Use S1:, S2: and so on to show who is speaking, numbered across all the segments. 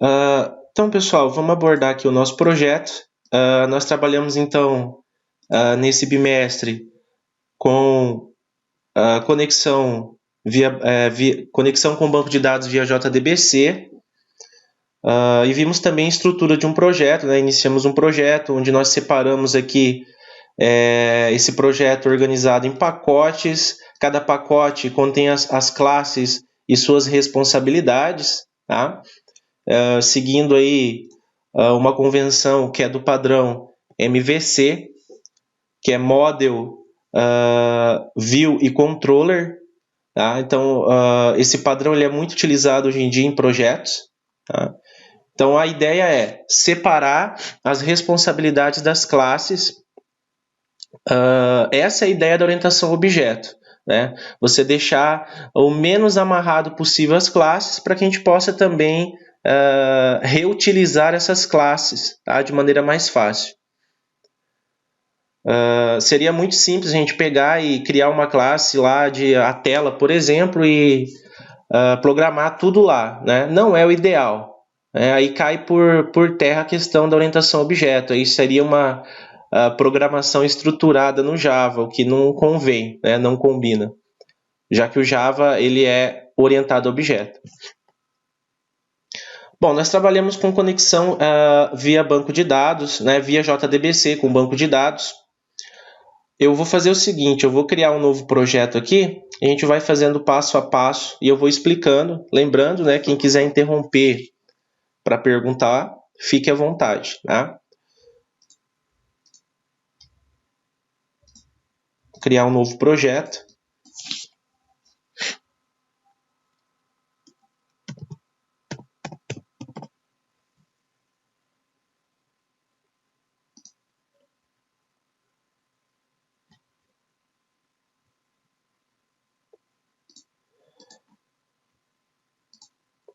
S1: Então, pessoal, vamos abordar aqui o nosso projeto. Nós trabalhamos, então, nesse bimestre com conexão conexão com o banco de dados via JDBC. E vimos também a estrutura de um projeto, né? Iniciamos um projeto onde nós separamos aqui esse projeto organizado em pacotes. Cada pacote contém as classes e suas responsabilidades, tá? Seguindo aí uma convenção que é do padrão MVC, que é Model, View e Controller. Tá? Então, esse padrão ele é muito utilizado hoje em dia em projetos. Tá? Então, a ideia é separar as responsabilidades das classes. Essa é a ideia da orientação a objeto. Né? Você deixar o menos amarrado possível as classes para que a gente possa também reutilizar essas classes, tá? De maneira mais fácil. Seria muito simples a gente pegar e criar uma classe lá de a tela, por exemplo, e programar tudo lá. Né? Não é o ideal. Aí cai por terra a questão da orientação a objeto. Aí seria uma programação estruturada no Java, o que não convém, né? Não combina, já que o Java ele é orientado a objeto. Bom, nós trabalhamos com conexão via banco de dados, né, via JDBC com banco de dados. Eu vou fazer o seguinte, eu vou criar um novo projeto aqui, a gente vai fazendo passo a passo e eu vou explicando. Lembrando, né, quem quiser interromper para perguntar, fique à vontade. Tá? Vou criar um novo projeto.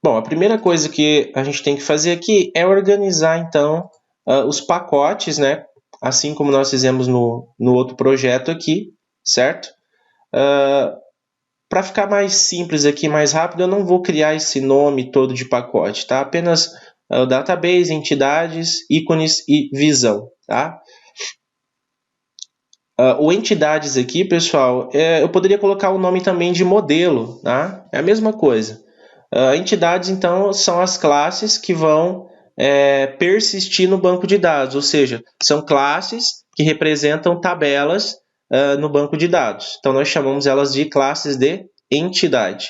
S1: Bom, a primeira coisa que a gente tem que fazer aqui é organizar, então, os pacotes, né? Assim como nós fizemos no outro projeto aqui, certo? Para ficar mais simples aqui, mais rápido, eu não vou criar esse nome todo de pacote, tá? Apenas o database, entidades, ícones e visão, tá? O entidades aqui, pessoal, eu poderia colocar o nome também de modelo, tá? É a mesma coisa. Entidades, então, são as classes que vão persistir no banco de dados, ou seja, são classes que representam tabelas no banco de dados. Então, nós chamamos elas de classes de entidade.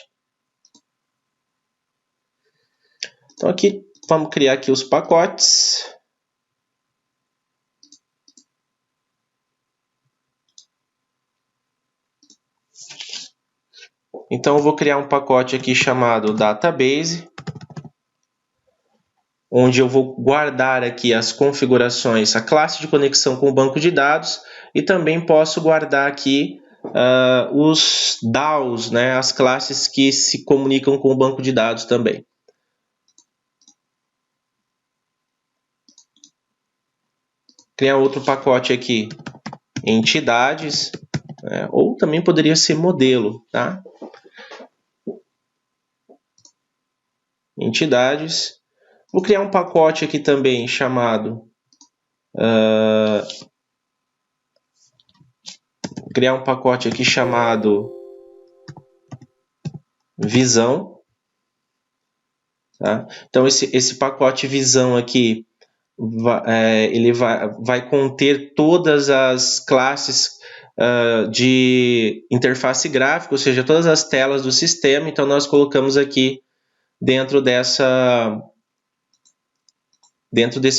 S1: Então, aqui, vamos criar aqui os pacotes. Então, eu vou criar um pacote aqui chamado database, onde eu vou guardar aqui as configurações, a classe de conexão com o banco de dados, e também posso guardar aqui os DAOs, né, as classes que se comunicam com o banco de dados também. Criar outro pacote aqui, entidades, ou também poderia ser modelo, tá? Entidades. Vou criar um pacote aqui também chamado visão. Tá? Então, esse pacote visão aqui ele vai conter todas as classes de interface gráfica, ou seja, todas as telas do sistema. Então, nós colocamos aqui dentro desse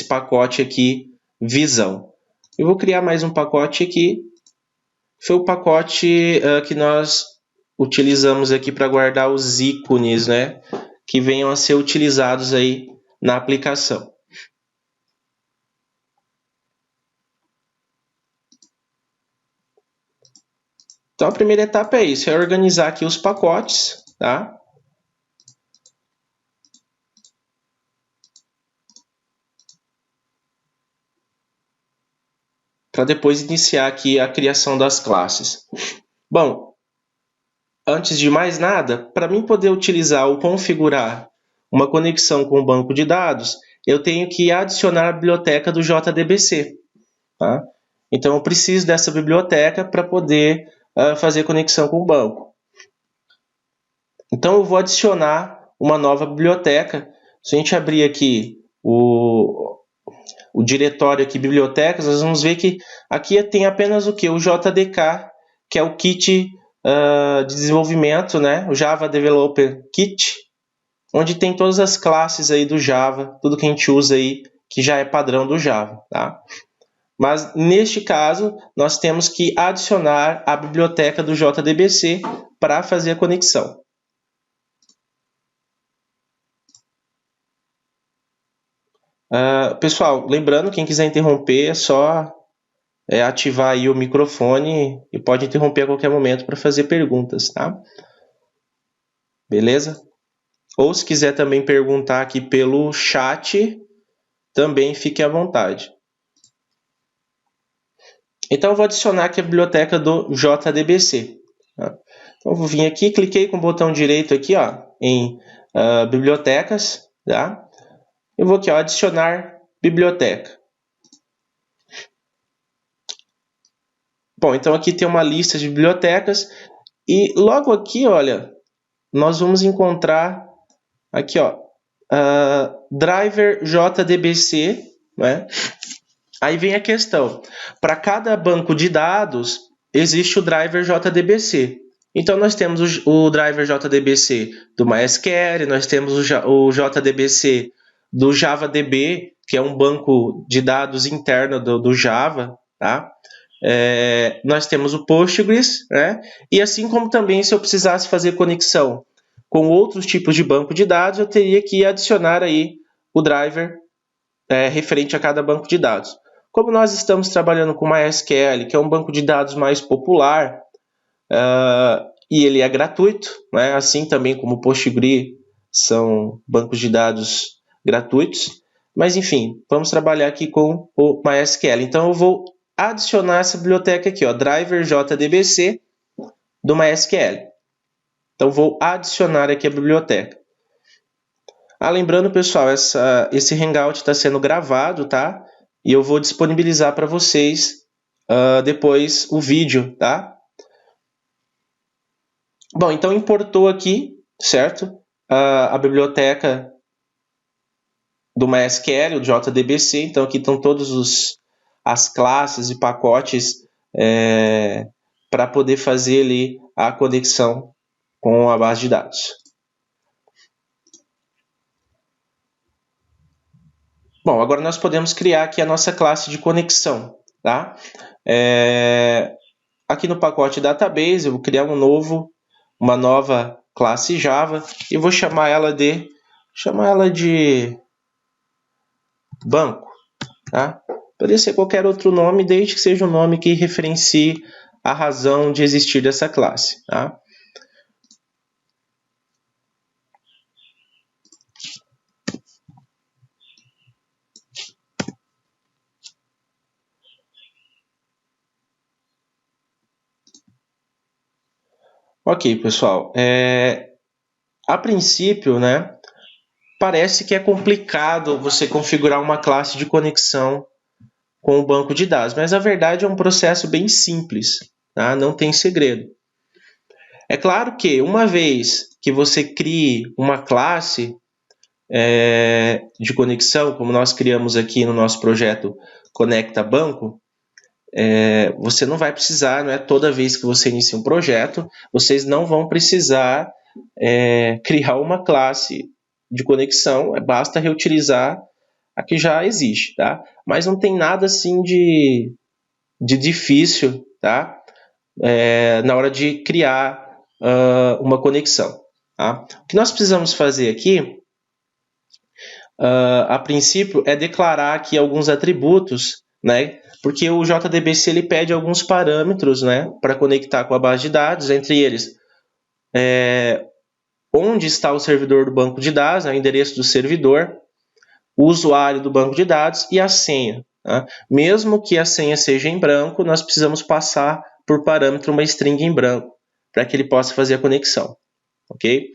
S1: pacote aqui, visão. Eu vou criar mais um pacote aqui. Foi o pacote que nós utilizamos aqui para guardar os ícones, né, que venham a ser utilizados aí na aplicação. Então, a primeira etapa é isso, é organizar aqui os pacotes, tá? Para depois iniciar aqui a criação das classes. Bom, antes de mais nada, para mim poder utilizar ou configurar uma conexão com o banco de dados, eu tenho que adicionar a biblioteca do JDBC. Tá? Então, eu preciso dessa biblioteca para poder fazer conexão com o banco. Então, eu vou adicionar uma nova biblioteca. Se a gente abrir aqui o diretório aqui, bibliotecas, nós vamos ver que aqui tem apenas o que? O JDK, que é o kit de desenvolvimento, né? O Java Developer Kit, onde tem todas as classes aí do Java, tudo que a gente usa aí, que já é padrão do Java, tá? Mas, neste caso, nós temos que adicionar a biblioteca do JDBC para fazer a conexão. Pessoal, lembrando, quem quiser interromper, é só ativar aí o microfone e pode interromper a qualquer momento para fazer perguntas, tá? Beleza? Ou se quiser também perguntar aqui pelo chat, também fique à vontade. Então, eu vou adicionar aqui a biblioteca do JDBC. Tá? Então, eu vou vir aqui, cliquei com o botão direito aqui, ó, em bibliotecas, tá? Eu vou aqui, ó, adicionar biblioteca. Bom, então aqui tem uma lista de bibliotecas e logo aqui, olha, nós vamos encontrar aqui, ó, driver JDBC, né? Aí vem a questão, para cada banco de dados existe o driver JDBC. Então nós temos o driver JDBC do MySQL, nós temos o JDBC do JavaDB, que é um banco de dados interno do Java, tá? Nós temos o Postgres, né? E assim como também se eu precisasse fazer conexão com outros tipos de banco de dados, eu teria que adicionar aí o driver referente a cada banco de dados. Como nós estamos trabalhando com MySQL, que é um banco de dados mais popular, e ele é gratuito, né? Assim também como o Postgres são bancos de dados gratuitos, mas enfim, vamos trabalhar aqui com o MySQL. Então eu vou adicionar essa biblioteca aqui, ó, driver JDBC do MySQL. Então vou adicionar aqui a biblioteca. Lembrando, pessoal, esse Hangout está sendo gravado, tá? E eu vou disponibilizar para vocês depois o vídeo, tá? Bom, então importou aqui, certo? A biblioteca do MySQL, o JDBC. Então aqui estão todas as classes e pacotes para poder fazer ali a conexão com a base de dados. Bom, agora nós podemos criar aqui a nossa classe de conexão, tá? Aqui no pacote Database, eu vou criar uma nova classe Java e vou chamar ela de banco, tá? Poderia ser qualquer outro nome, desde que seja um nome que referencie a razão de existir dessa classe, tá? Ok, pessoal. A princípio, né, parece que é complicado você configurar uma classe de conexão com o banco de dados, mas a verdade é um processo bem simples, tá? Não tem segredo. É claro que uma vez que você crie uma classe de conexão, como nós criamos aqui no nosso projeto Conecta Banco, você não vai precisar, não é toda vez que você inicia um projeto, vocês não vão precisar criar uma classe de conexão, basta reutilizar a que já existe, tá? Mas não tem nada assim de difícil, tá? Na hora de criar uma conexão, tá? O que nós precisamos fazer aqui, a princípio, é declarar aqui alguns atributos, né? Porque o JDBC ele pede alguns parâmetros, né, para conectar com a base de dados, entre eles onde está o servidor do banco de dados, o endereço do servidor, o usuário do banco de dados e a senha. Tá? Mesmo que a senha seja em branco, nós precisamos passar por parâmetro uma string em branco, para que ele possa fazer a conexão. Ok?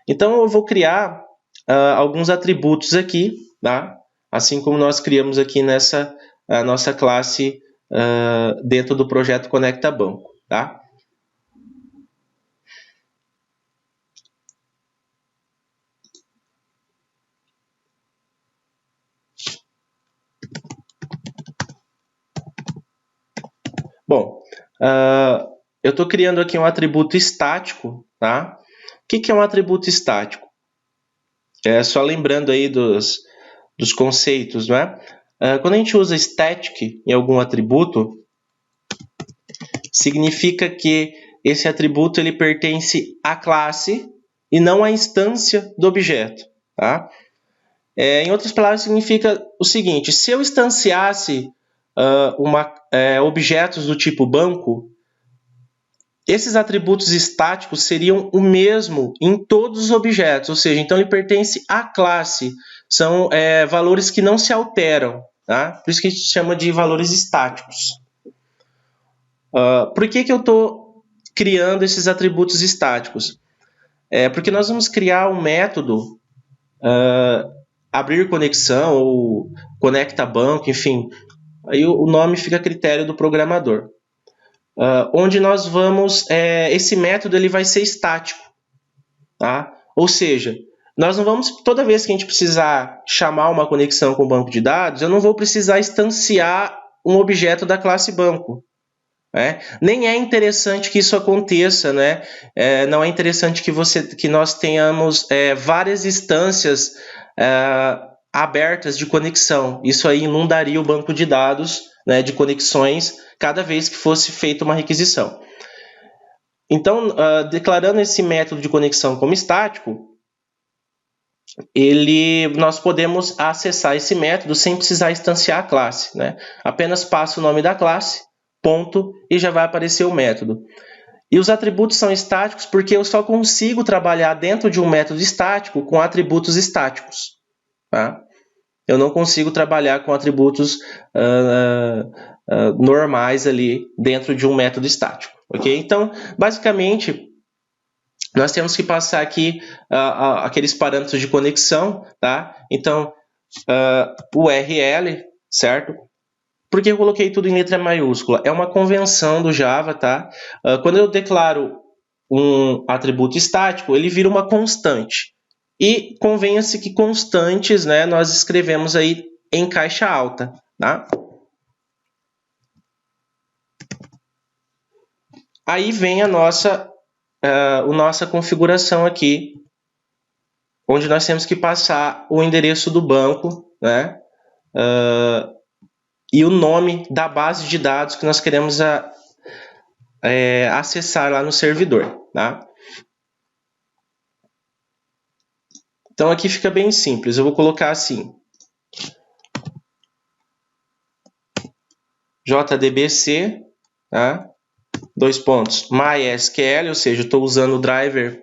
S1: Então eu vou criar alguns atributos aqui, tá? Assim como nós criamos aqui nessa nossa classe dentro do projeto Conecta Banco, tá? Bom, eu estou criando aqui um atributo estático, tá? O que é um atributo estático? Só lembrando aí dos conceitos, né? Quando a gente usa static em algum atributo, significa que esse atributo ele pertence à classe e não à instância do objeto, tá? Em outras palavras, significa o seguinte: se eu instanciasse objetos do tipo banco, esses atributos estáticos seriam o mesmo em todos os objetos, ou seja, então ele pertence à classe. São valores que não se alteram, tá? Por isso que a gente chama de valores estáticos. Por que eu estou criando esses atributos estáticos? Porque nós vamos criar um método abrir conexão ou conecta banco, enfim, aí o nome fica a critério do programador. Onde nós vamos, esse método ele vai ser estático, tá? Ou seja, nós não vamos, toda vez que a gente precisar chamar uma conexão com o banco de dados, eu não vou precisar instanciar um objeto da classe banco. Nem é interessante que isso aconteça, né? Não é interessante que nós tenhamos várias instâncias abertas de conexão. Isso aí inundaria o banco de dados, né, de conexões cada vez que fosse feita uma requisição. Então, declarando esse método de conexão como estático, nós podemos acessar esse método sem precisar instanciar a classe, né? Apenas passa o nome da classe, ponto, e já vai aparecer o método. E os atributos são estáticos porque eu só consigo trabalhar dentro de um método estático com atributos estáticos, tá? Eu não consigo trabalhar com atributos normais ali dentro de um método estático, ok? Então, basicamente, nós temos que passar aqui aqueles parâmetros de conexão, tá? Então, URL, certo? Por que eu coloquei tudo em letra maiúscula? É uma convenção do Java, tá? Quando eu declaro um atributo estático, ele vira uma constante. E convenha-se que constantes, né, nós escrevemos aí em caixa alta, tá? Aí vem a nossa configuração aqui, onde nós temos que passar o endereço do banco, né? E o nome da base de dados que nós queremos acessar lá no servidor, tá? Então aqui fica bem simples, eu vou colocar assim: JDBC, tá? MySQL, ou seja, eu estou usando o driver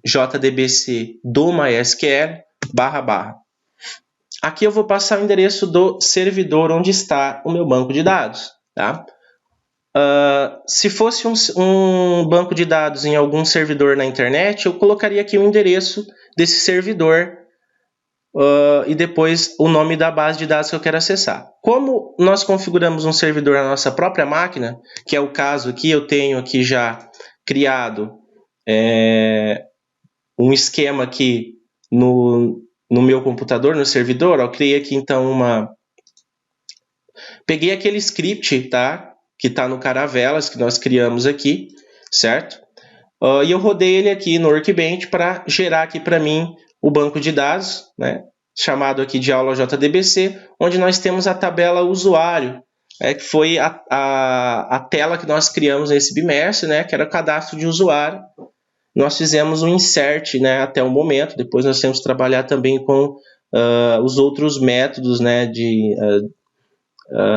S1: JDBC do MySQL, //. Aqui eu vou passar o endereço do servidor onde está o meu banco de dados, tá? Se fosse um banco de dados em algum servidor na internet, eu colocaria aqui o endereço desse servidor e depois o nome da base de dados que eu quero acessar. Como nós configuramos um servidor na nossa própria máquina, que é o caso aqui, eu tenho aqui já criado um esquema aqui no meu computador, no servidor. Eu criei aqui então peguei aquele script, tá? Que está no Caravelas, que nós criamos aqui, certo? E eu rodei ele aqui no Workbench para gerar aqui para mim o banco de dados, né? Chamado aqui de aula JDBC, onde nós temos a tabela usuário, que foi a tela que nós criamos nesse bimestre, né? Que era o cadastro de usuário. Nós fizemos um insert, né, até o momento. Depois nós temos que trabalhar também com os outros métodos, né,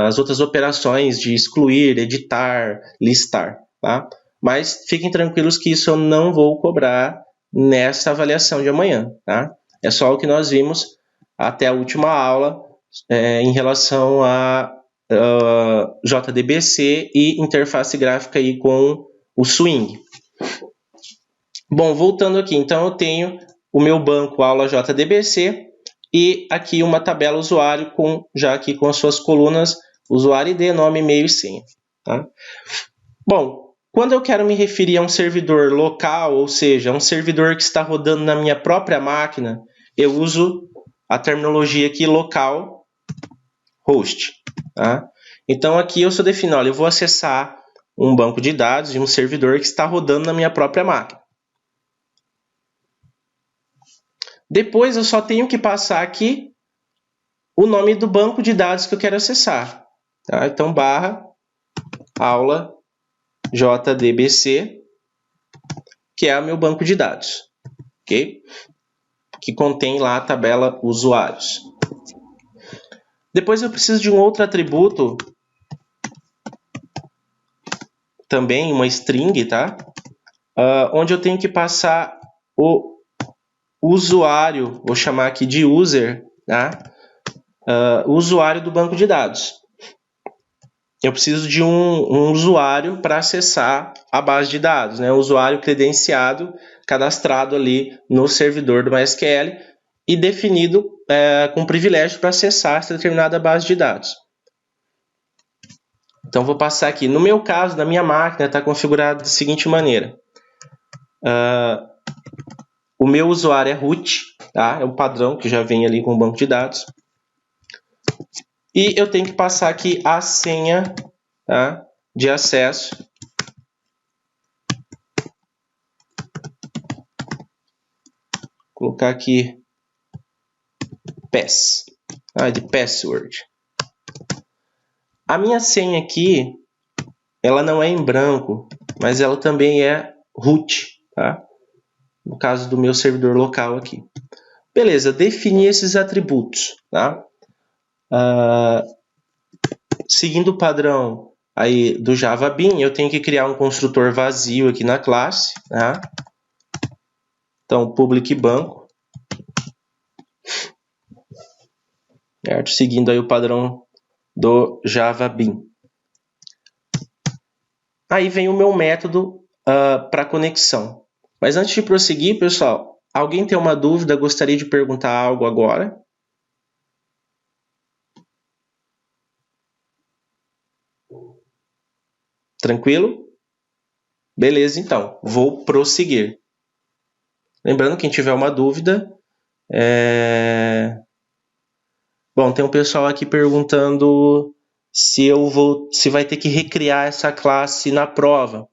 S1: as outras operações de excluir, editar, listar, tá? Mas fiquem tranquilos que isso eu não vou cobrar nessa avaliação de amanhã, tá? É só o que nós vimos até a última aula em relação a JDBC e interface gráfica aí com o Swing. Bom, voltando aqui, então eu tenho o meu banco aula JDBC e aqui uma tabela usuário já aqui com as suas colunas usuário ID, nome, e-mail e senha. Tá? Bom, quando eu quero me referir a um servidor local, ou seja, um servidor que está rodando na minha própria máquina, eu uso a terminologia aqui local host. Tá? Então aqui eu só defino, olha, eu vou acessar um banco de dados de um servidor que está rodando na minha própria máquina. Depois eu só tenho que passar aqui o nome do banco de dados que eu quero acessar. Tá? Então, barra aula JDBC, que é o meu banco de dados, ok? Que contém lá a tabela usuários. Depois eu preciso de um outro atributo, também uma string, tá? Onde eu tenho que passar o usuário, vou chamar aqui de user, tá? O usuário do banco de dados. Eu preciso de um usuário para acessar a base de dados, né? Um usuário credenciado, cadastrado ali no servidor do MySQL e definido com privilégio para acessar essa determinada base de dados. Então, vou passar aqui. No meu caso, na minha máquina, está configurado da seguinte maneira. O meu usuário é root, tá? É o padrão que já vem ali com o banco de dados. E eu tenho que passar aqui a senha, tá, de acesso. Vou colocar aqui pass, de password. A minha senha aqui, ela não é em branco, mas ela também é root, tá? No caso do meu servidor local aqui. Beleza, defini esses atributos, tá? Seguindo o padrão aí do Java Bean, eu tenho que criar um construtor vazio aqui na classe, tá? Então, public banco, certo? Seguindo aí o padrão do Java Bean. Aí vem o meu método para conexão. Mas antes de prosseguir, pessoal, alguém tem uma dúvida? Gostaria de perguntar algo agora? Tranquilo? Beleza, então. Vou prosseguir. Lembrando, quem tiver uma dúvida... Bom, tem um pessoal aqui perguntando se vai ter que recriar essa classe na prova.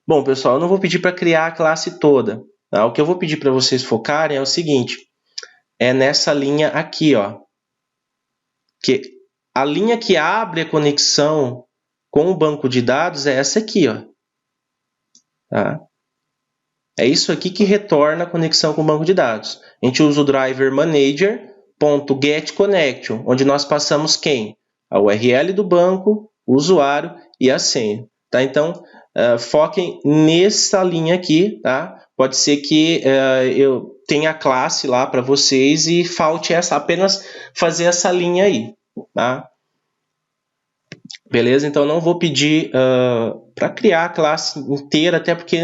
S1: Bom, pessoal, eu não vou pedir para criar a classe toda. Tá? O que eu vou pedir para vocês focarem é o seguinte. É nessa linha aqui, ó. Que a linha que abre a conexão com o banco de dados é essa aqui, ó. Tá? É isso aqui que retorna a conexão com o banco de dados. A gente usa o driver manager.getConnection, onde nós passamos quem? A URL do banco, o usuário e a senha. Tá? Então, foquem nessa linha aqui. Tá? Pode ser que eu tenha a classe lá para vocês e falte apenas fazer essa linha aí. Tá? Beleza? Então, não vou pedir para criar a classe inteira, até porque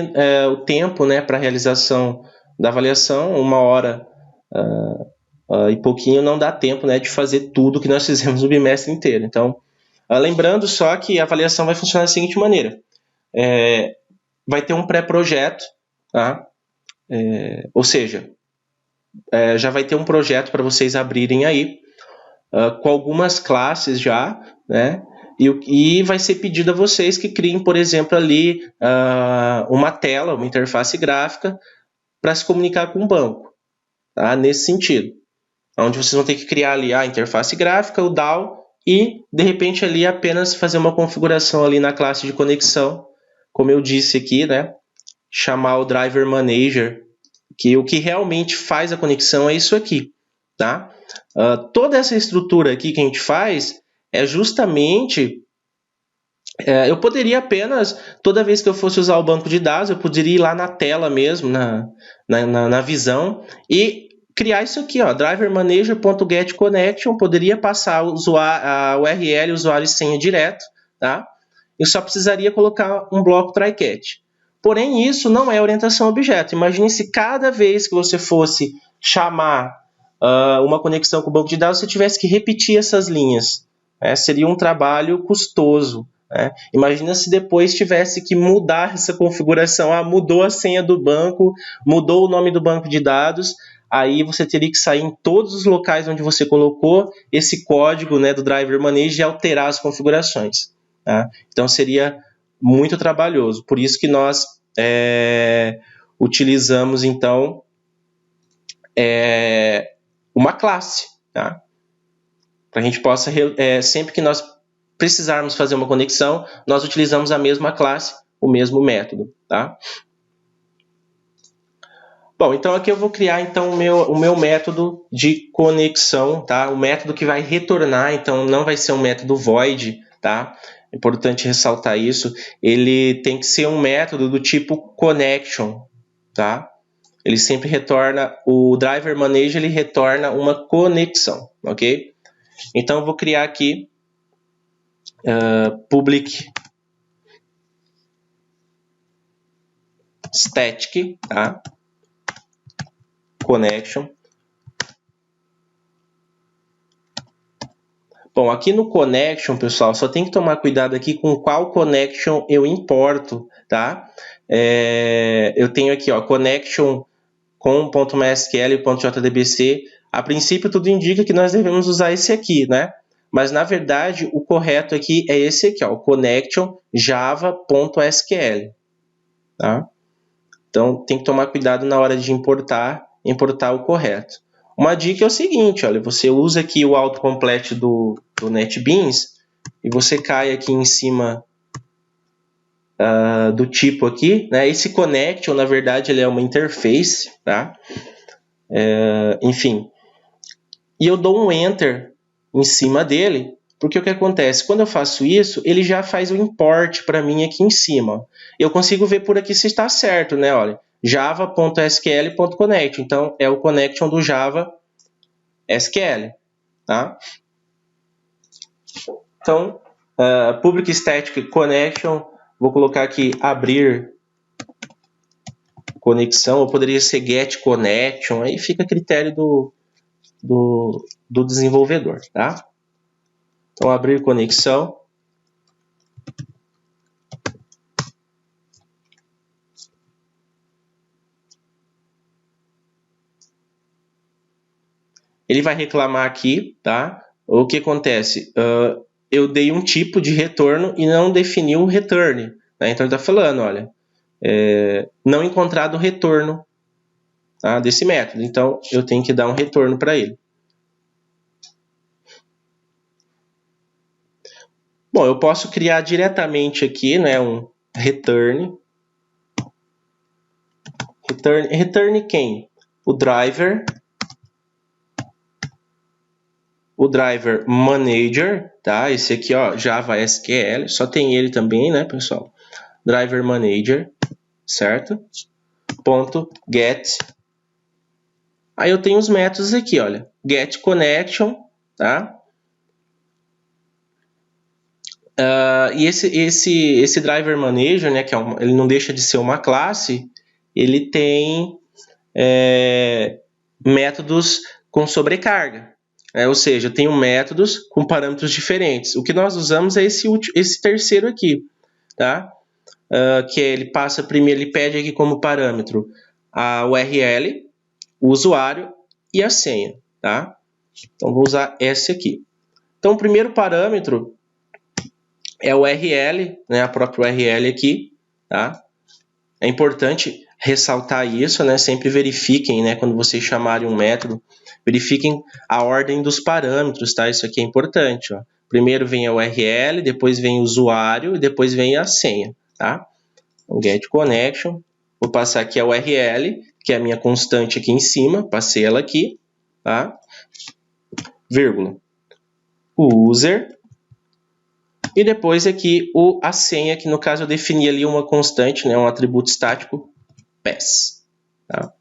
S1: o tempo, né, para a realização da avaliação, 1 hora e pouquinho, não dá tempo, né, de fazer tudo que nós fizemos no bimestre inteiro. Então, lembrando só que a avaliação vai funcionar da seguinte maneira. Vai ter um pré-projeto, tá? Ou seja, já vai ter um projeto para vocês abrirem aí, com algumas classes já, né? E vai ser pedido a vocês que criem, por exemplo, ali uma tela, uma interface gráfica para se comunicar com o banco, tá? Nesse sentido. Onde vocês vão ter que criar ali a interface gráfica, o DAO, e de repente ali apenas fazer uma configuração ali na classe de conexão, como eu disse aqui, né? Chamar o driver manager, que o que realmente faz a conexão é isso aqui, tá? Toda essa estrutura aqui que a gente faz é justamente... eu poderia apenas, toda vez que eu fosse usar o banco de dados, eu poderia ir lá na tela mesmo, na visão, e criar isso aqui, ó, drivermanager.getConnection, poderia passar a URL, usuário e senha direto, tá? Eu só precisaria colocar um bloco try-catch. Porém, isso não é orientação a objeto. Imagine se cada vez que você fosse chamar uma conexão com o banco de dados, você tivesse que repetir essas linhas. Seria um trabalho custoso. Imagina se depois tivesse que mudar essa configuração. Mudou a senha do banco, mudou o nome do banco de dados, aí você teria que sair em todos os locais onde você colocou esse código, né, do Driver Manage e alterar as configurações. Tá? Então seria muito trabalhoso. Por isso que nós utilizamos, então, uma classe, tá? Para a gente possa, sempre que nós precisarmos fazer uma conexão, nós utilizamos a mesma classe, o mesmo método, tá? Bom, então aqui eu vou criar então o meu método de conexão, tá? O método que vai retornar, então não vai ser um método void, tá? É importante ressaltar isso. Ele tem que ser um método do tipo connection, tá? Ele sempre retorna, o driver manage ele retorna uma conexão, ok? Então eu vou criar aqui public static, tá? Connection. Bom, aqui no connection, pessoal, só tem que tomar cuidado aqui com qual connection eu importo, tá? Eu tenho aqui, ó, connection com .mysql e .jdbc. A princípio, tudo indica que nós devemos usar esse aqui, né? Mas, na verdade, o correto aqui é esse aqui, ó, connection java.sql, tá? Então, tem que tomar cuidado na hora de importar o correto. Uma dica é o seguinte, olha, você usa aqui o autocomplete do NetBeans e você cai aqui em cima do tipo aqui, né? Esse connection, na verdade, ele é uma interface, tá? Enfim. E eu dou um enter em cima dele, porque o que acontece? Quando eu faço isso, ele já faz o import para mim aqui em cima. Eu consigo ver por aqui se está certo, né? Olha, java.sql.connect. Então, é o connection do Java SQL, tá? Então, public static connection, vou colocar aqui abrir conexão, ou poderia ser get connection, aí fica a critério do desenvolvedor, tá? Então, abrir conexão. Ele vai reclamar aqui, tá? O que acontece? Eu dei um tipo de retorno e não defini o return, né? Então, ele está falando, olha, não encontrado o retorno, tá, desse método. Então, eu tenho que dar um retorno para ele. Bom, eu posso criar diretamente aqui, né, um return. Return quem? O driver manager, tá? Esse aqui, ó, Java SQL, só tem ele também, né, pessoal? Driver manager, certo? Ponto get. Aí eu tenho os métodos aqui, olha, get connection, tá? E esse driver manager, né, que ele não deixa de ser uma classe, ele tem métodos com sobrecarga. Ou seja, eu tenho métodos com parâmetros diferentes. O que nós usamos é esse terceiro aqui, tá? Que ele passa primeiro, ele pede aqui como parâmetro a URL, o usuário e a senha, tá? Então, vou usar esse aqui. Então, o primeiro parâmetro é o URL, né, a própria URL aqui, tá? É importante ressaltar isso, né? Sempre verifiquem, né, quando vocês chamarem um método, verifiquem a ordem dos parâmetros, tá? Isso aqui é importante, ó. Primeiro vem a URL, depois vem o usuário e depois vem a senha, tá? Então, get connection, vou passar aqui a URL, que é a minha constante aqui em cima, passei ela aqui, tá? Vírgula. O user. E depois aqui a senha, que no caso eu defini ali uma constante, né, um atributo estático, pass. Tá?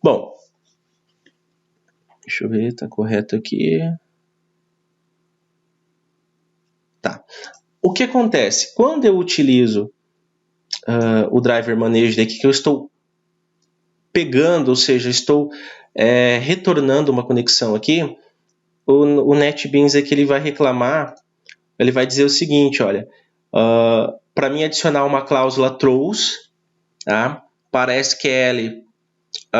S1: Bom, deixa eu ver, tá correto aqui. Tá. O que acontece? Quando eu utilizo o driver manage daqui, que eu estou pegando, ou seja, estou retornando uma conexão aqui, o NetBeans aqui ele vai reclamar, ele vai dizer o seguinte, olha, para mim adicionar uma cláusula throws, tá, para SQL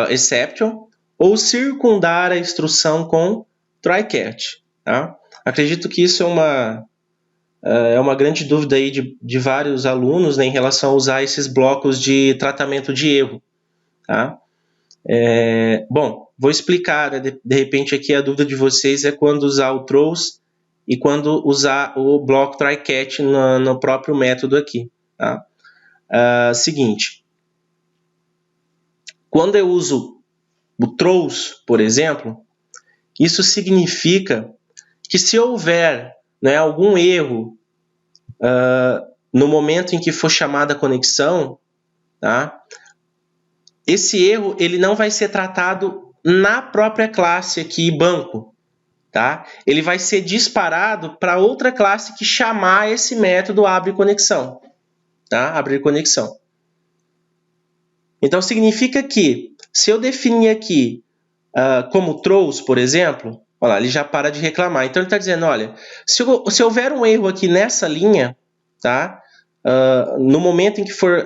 S1: exception, ou circundar a instrução com try-catch. Tá? Acredito que isso é uma grande dúvida aí de vários alunos, né, em relação a usar esses blocos de tratamento de erro. Tá? Bom, vou explicar, né, de repente aqui a dúvida de vocês é quando usar o throws e quando usar o bloco try-catch no próprio método aqui. Tá? Seguinte, quando eu uso o throws, por exemplo, isso significa que se houver, né, algum erro no momento em que for chamada a conexão, tá? Esse erro ele não vai ser tratado na própria classe aqui, banco. Tá? Ele vai ser disparado para outra classe que chamar esse método abre conexão. Tá? Abrir conexão. Então significa que se eu definir aqui como throws, por exemplo, olha lá, ele já para de reclamar. Então ele está dizendo, olha, se houver um erro aqui nessa linha, tá? No momento em que for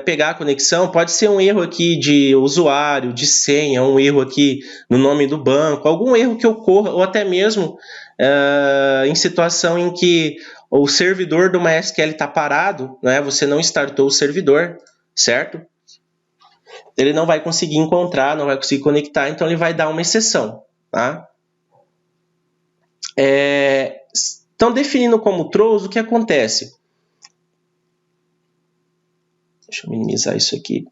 S1: pegar a conexão, pode ser um erro aqui de usuário, de senha, um erro aqui no nome do banco, algum erro que ocorra, ou até mesmo em situação em que o servidor do MySQL está parado, né? Você não startou o servidor, certo? Ele não vai conseguir encontrar, não vai conseguir conectar, então ele vai dar uma exceção. Tá? Então, definindo como throws, o que acontece? Deixa eu minimizar isso aqui.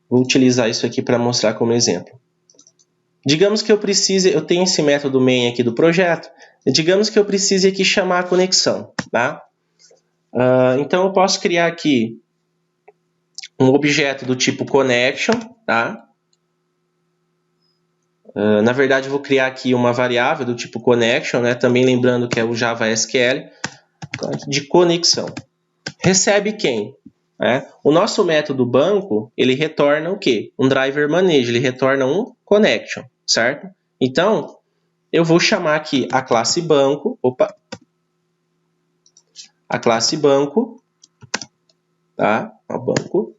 S1: Vou utilizar isso aqui para mostrar como exemplo. Digamos que eu tenho esse método main aqui do projeto, digamos que eu precise aqui chamar a conexão. Tá? Então, eu posso criar aqui um objeto do tipo connection, tá? Na verdade, eu vou criar aqui uma variável do tipo connection, né? Também lembrando que é o Java SQL, de conexão. Recebe quem? O nosso método banco, ele retorna o quê? Um driver manage, ele retorna um connection, certo? Então, eu vou chamar aqui a classe banco, a classe banco, tá? O banco.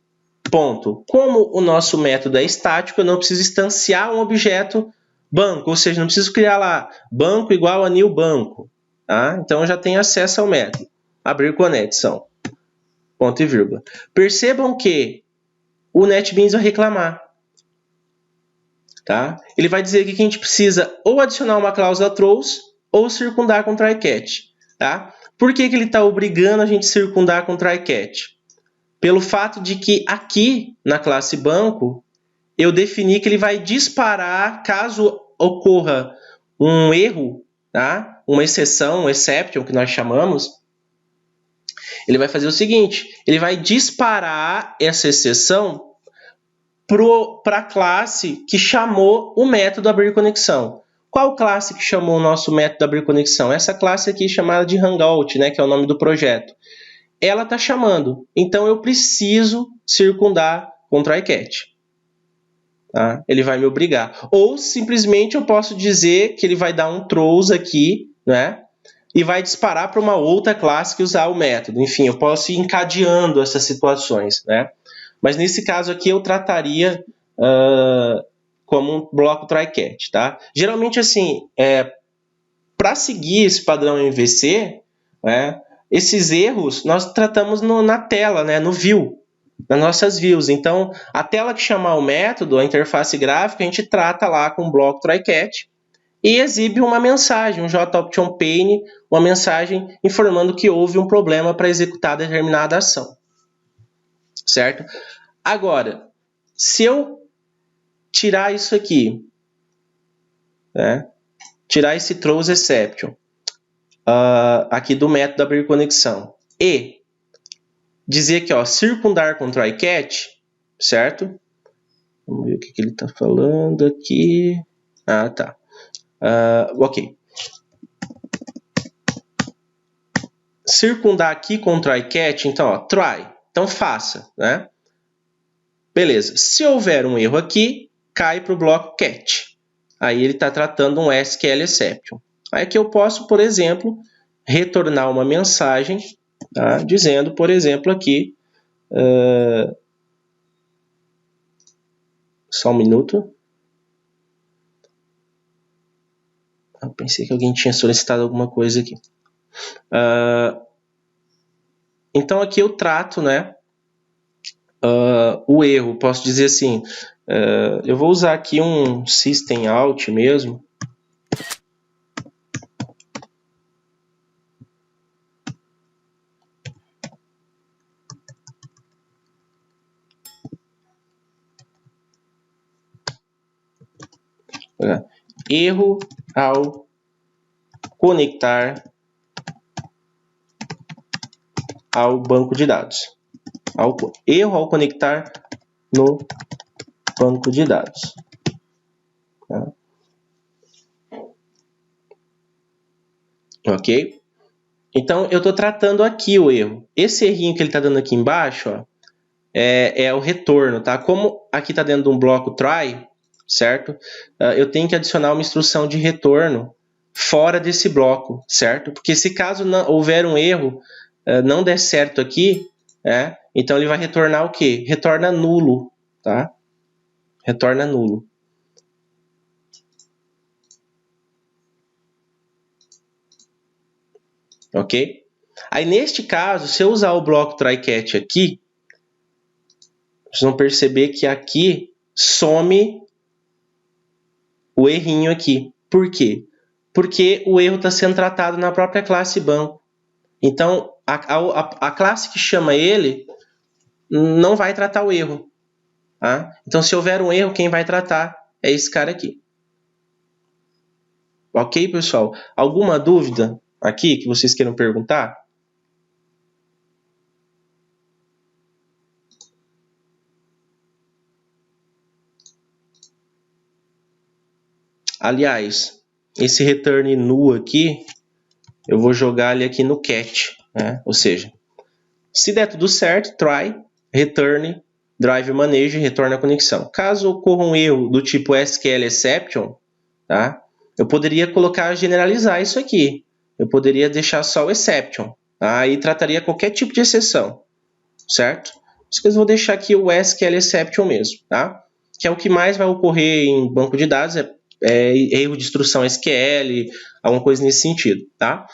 S1: Ponto. Como o nosso método é estático, eu não preciso instanciar um objeto banco, ou seja, não preciso criar lá banco igual a new banco. Tá? Então, eu já tenho acesso ao método. Abrir conexão. Ponto e vírgula. Percebam que o NetBeans vai reclamar. Tá? Ele vai dizer que a gente precisa ou adicionar uma cláusula throws ou circundar com try-catch. Tá? Por que ele está obrigando a gente a circundar com try-catch? Pelo fato de que aqui na classe banco, eu defini que ele vai disparar caso ocorra um erro, tá? Uma exceção, um exception, que nós chamamos. Ele vai fazer o seguinte, ele vai disparar essa exceção para a classe que chamou o método abrir conexão. Qual classe que chamou o nosso método abrir conexão? Essa classe aqui chamada de Hangout, né, que é o nome do projeto. Ela está chamando. Então, eu preciso circundar com try-catch. Tá? Ele vai me obrigar. Ou, simplesmente, eu posso dizer que ele vai dar um throws aqui, né? E vai disparar para uma outra classe que usar o método. Enfim, eu posso ir encadeando essas situações, né? Mas, nesse caso aqui, eu trataria como um bloco try-catch. Tá? Geralmente, assim, para seguir esse padrão MVC, né? Esses erros nós tratamos na tela, né, no view, nas nossas views. Então, a tela que chamar o método, a interface gráfica, a gente trata lá com o bloco try-catch e exibe uma mensagem, um JOption pane, uma mensagem informando que houve um problema para executar determinada ação. Certo? Agora, se eu tirar isso aqui, né, tirar esse throws exception, aqui do método abrir conexão e dizer aqui, ó, circundar com try-catch, certo? Vamos ver o que ele está falando aqui. Ah, tá. Ok. circundar aqui com o try catch, então, ó, try, então faça, né? Beleza, se houver um erro aqui, cai para o bloco catch. Aí ele está tratando um SQL exception. Aí aqui eu posso, por exemplo, retornar uma mensagem, tá? Dizendo, por exemplo, aqui, só um minuto. Eu pensei que alguém tinha solicitado alguma coisa aqui. Então aqui eu trato, né, o erro. Posso dizer assim, eu vou usar aqui um system out mesmo. Erro ao conectar ao banco de dados. Erro ao conectar no banco de dados. Tá? Ok? Então, eu estou tratando aqui o erro. Esse errinho que ele está dando aqui embaixo, ó, é o retorno, tá? Como aqui está dentro de um bloco try, certo? Eu tenho que adicionar uma instrução de retorno fora desse bloco, certo? Porque se caso não houver um erro, não der certo aqui, então ele vai retornar o quê? Retorna nulo, tá? Retorna nulo. Ok? Aí neste caso, se eu usar o bloco try-catch aqui, vocês vão perceber que aqui some o errinho aqui. Por quê? Porque o erro está sendo tratado na própria classe banco. Então, a classe que chama ele não vai tratar o erro. Tá? Então, se houver um erro, quem vai tratar é esse cara aqui. Ok, pessoal? Alguma dúvida aqui que vocês queiram perguntar? Aliás, esse return null aqui, eu vou jogar ele aqui no catch, né? Ou seja, se der tudo certo, try, return, drive manage, retorna a conexão. Caso ocorra um erro do tipo SQL exception, tá? Eu poderia generalizar isso aqui. Eu poderia deixar só o exception, tá? Aí trataria qualquer tipo de exceção, certo? Por isso que eu vou deixar aqui o SQL exception mesmo, tá? Que é o que mais vai ocorrer em banco de dados, erro de instrução SQL, alguma coisa nesse sentido, tá?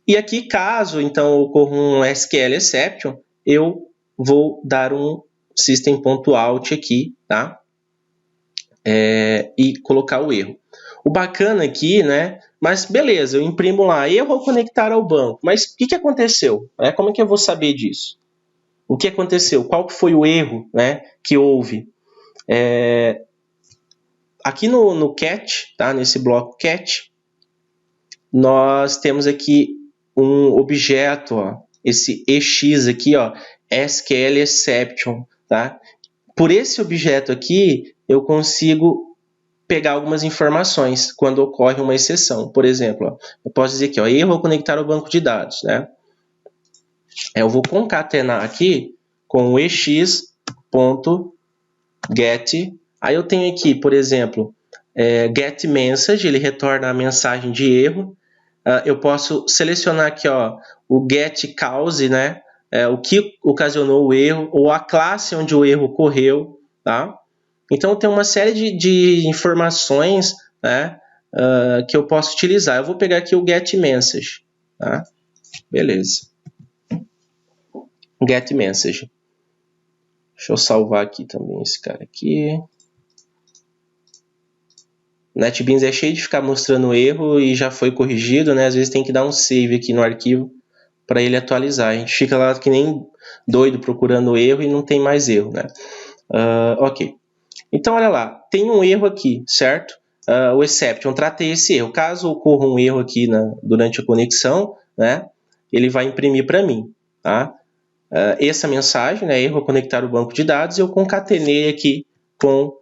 S1: E aqui, caso então ocorra um SQL exception, eu vou dar um system.out aqui, tá? E colocar o erro. O bacana aqui, né? Mas beleza, eu imprimo lá, erro ao conectar ao banco. Mas o que aconteceu? Como é que eu vou saber disso? O que aconteceu? Qual foi o erro, né, que houve? Aqui no catch, tá? Nesse bloco catch, nós temos aqui um objeto, ó, esse EX aqui, ó, SQL exception, tá? Por esse objeto aqui, eu consigo pegar algumas informações quando ocorre uma exceção. Por exemplo, ó, eu posso dizer aqui, ó, erro ao conectar ao banco de dados, né? Eu vou concatenar aqui com o ex.get. Aí eu tenho aqui, por exemplo, get message, ele retorna a mensagem de erro. Eu posso selecionar aqui, ó, o get cause, né? O que ocasionou o erro, ou a classe onde o erro ocorreu, tá? Então tem uma série de informações, né, que eu posso utilizar. Eu vou pegar aqui o get message, tá? Beleza. Get message. Deixa eu salvar aqui também esse cara aqui. NetBeans é cheio de ficar mostrando erro e já foi corrigido, né? Às vezes tem que dar um save aqui no arquivo para ele atualizar. A gente fica lá que nem doido procurando erro e não tem mais erro, né? Ok. Então, olha lá, tem um erro aqui, certo? O exception, tratei esse erro. Caso ocorra um erro aqui durante a conexão, né, ele vai imprimir para mim, tá? Essa mensagem, né, erro ao conectar o banco de dados, eu concatenei aqui com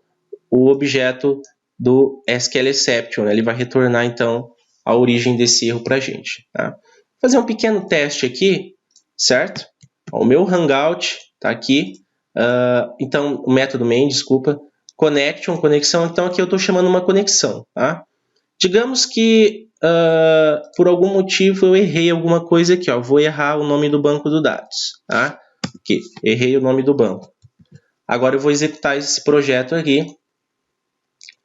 S1: o objeto do SQL exception, né? Ele vai retornar, então, a origem desse erro para a gente, tá? fazer um pequeno teste aqui, certo? O meu Hangout está aqui. Então, o método main, desculpa. Connection, conexão. Então, aqui eu estou chamando uma conexão. Tá? Digamos que, por algum motivo, eu errei alguma coisa aqui. Ó. Vou errar o nome do banco de dados. Tá? Aqui, errei o nome do banco. Agora eu vou executar esse projeto aqui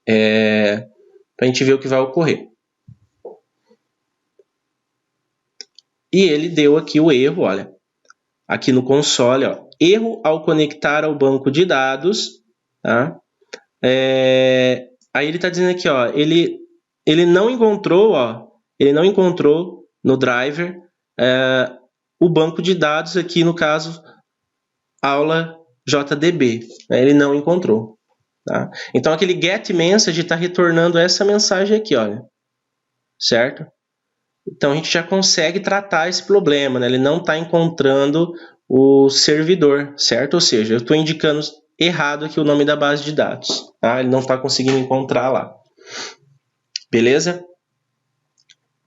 S1: para a gente ver o que vai ocorrer. E ele deu aqui o erro, olha. Aqui no console, ó, erro ao conectar ao banco de dados. Tá? Aí ele está dizendo aqui, ó, ele não encontrou no driver o banco de dados aqui, no caso, aula JDB. Né? Ele não encontrou. Tá? Então, aquele get message está retornando essa mensagem aqui, olha. Certo? Então, a gente já consegue tratar esse problema. Né? Ele não está encontrando o servidor, certo? Ou seja, eu estou indicando errado aqui o nome da base de dados. Tá? Ele não está conseguindo encontrar lá. Beleza?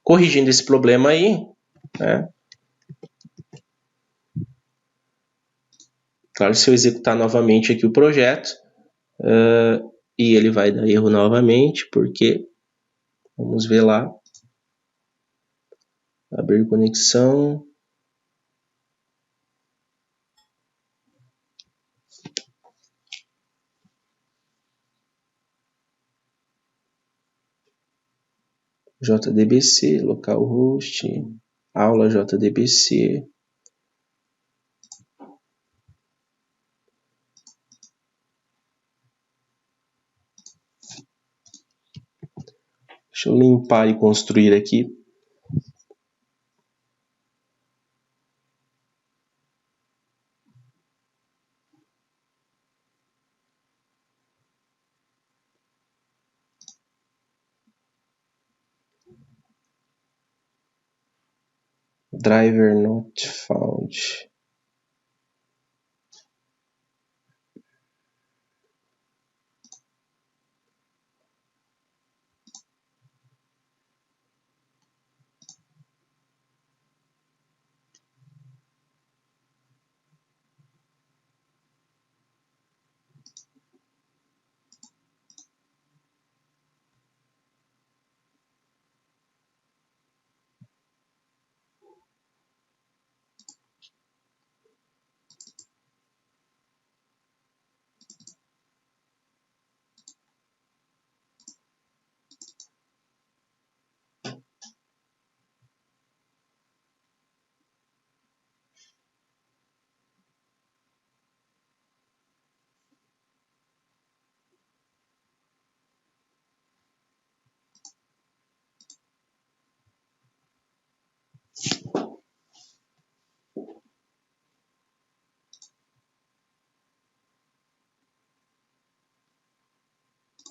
S1: Corrigindo esse problema aí, né? Claro, se eu executar novamente aqui o projeto, e ele vai dar erro novamente, porque, vamos ver lá, abrir conexão, JDBC, localhost, aula JDBC. Deixa eu limpar e construir aqui. Driver not found.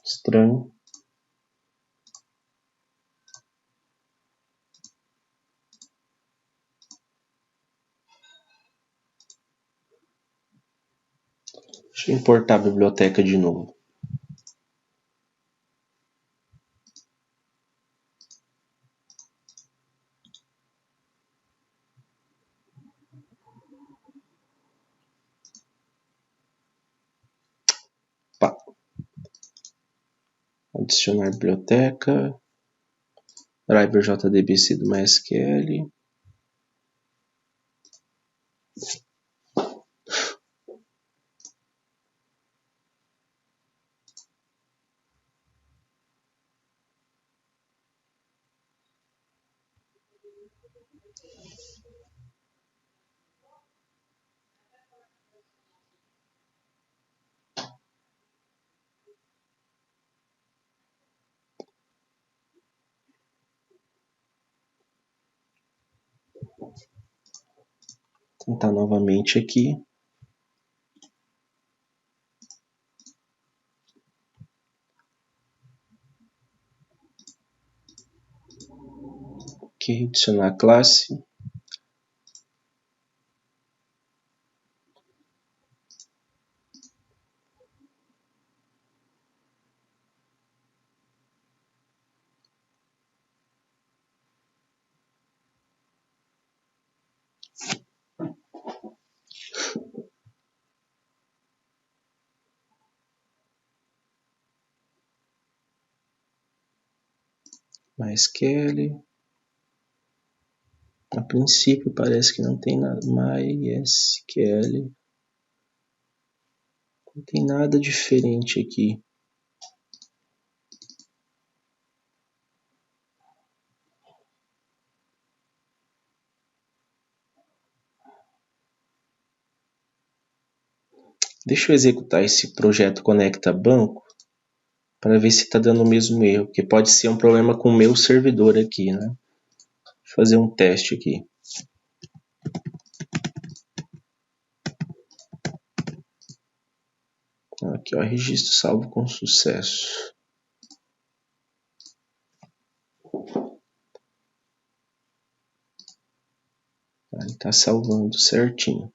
S1: Estranho. Deixa eu importar a biblioteca de novo. Pá. Adicionar biblioteca. Driver JDBC do MySQL. Tentar novamente aqui. Aqui, adicionar a classe. MySQL. A princípio parece que não tem nada. MySQL. Não tem nada diferente aqui. Deixa eu executar esse projeto Conecta Banco para ver se está dando o mesmo erro, porque pode ser um problema com o meu servidor aqui, né? Deixa eu fazer um teste aqui. Aqui, ó, registro salvo com sucesso. Ele está salvando certinho.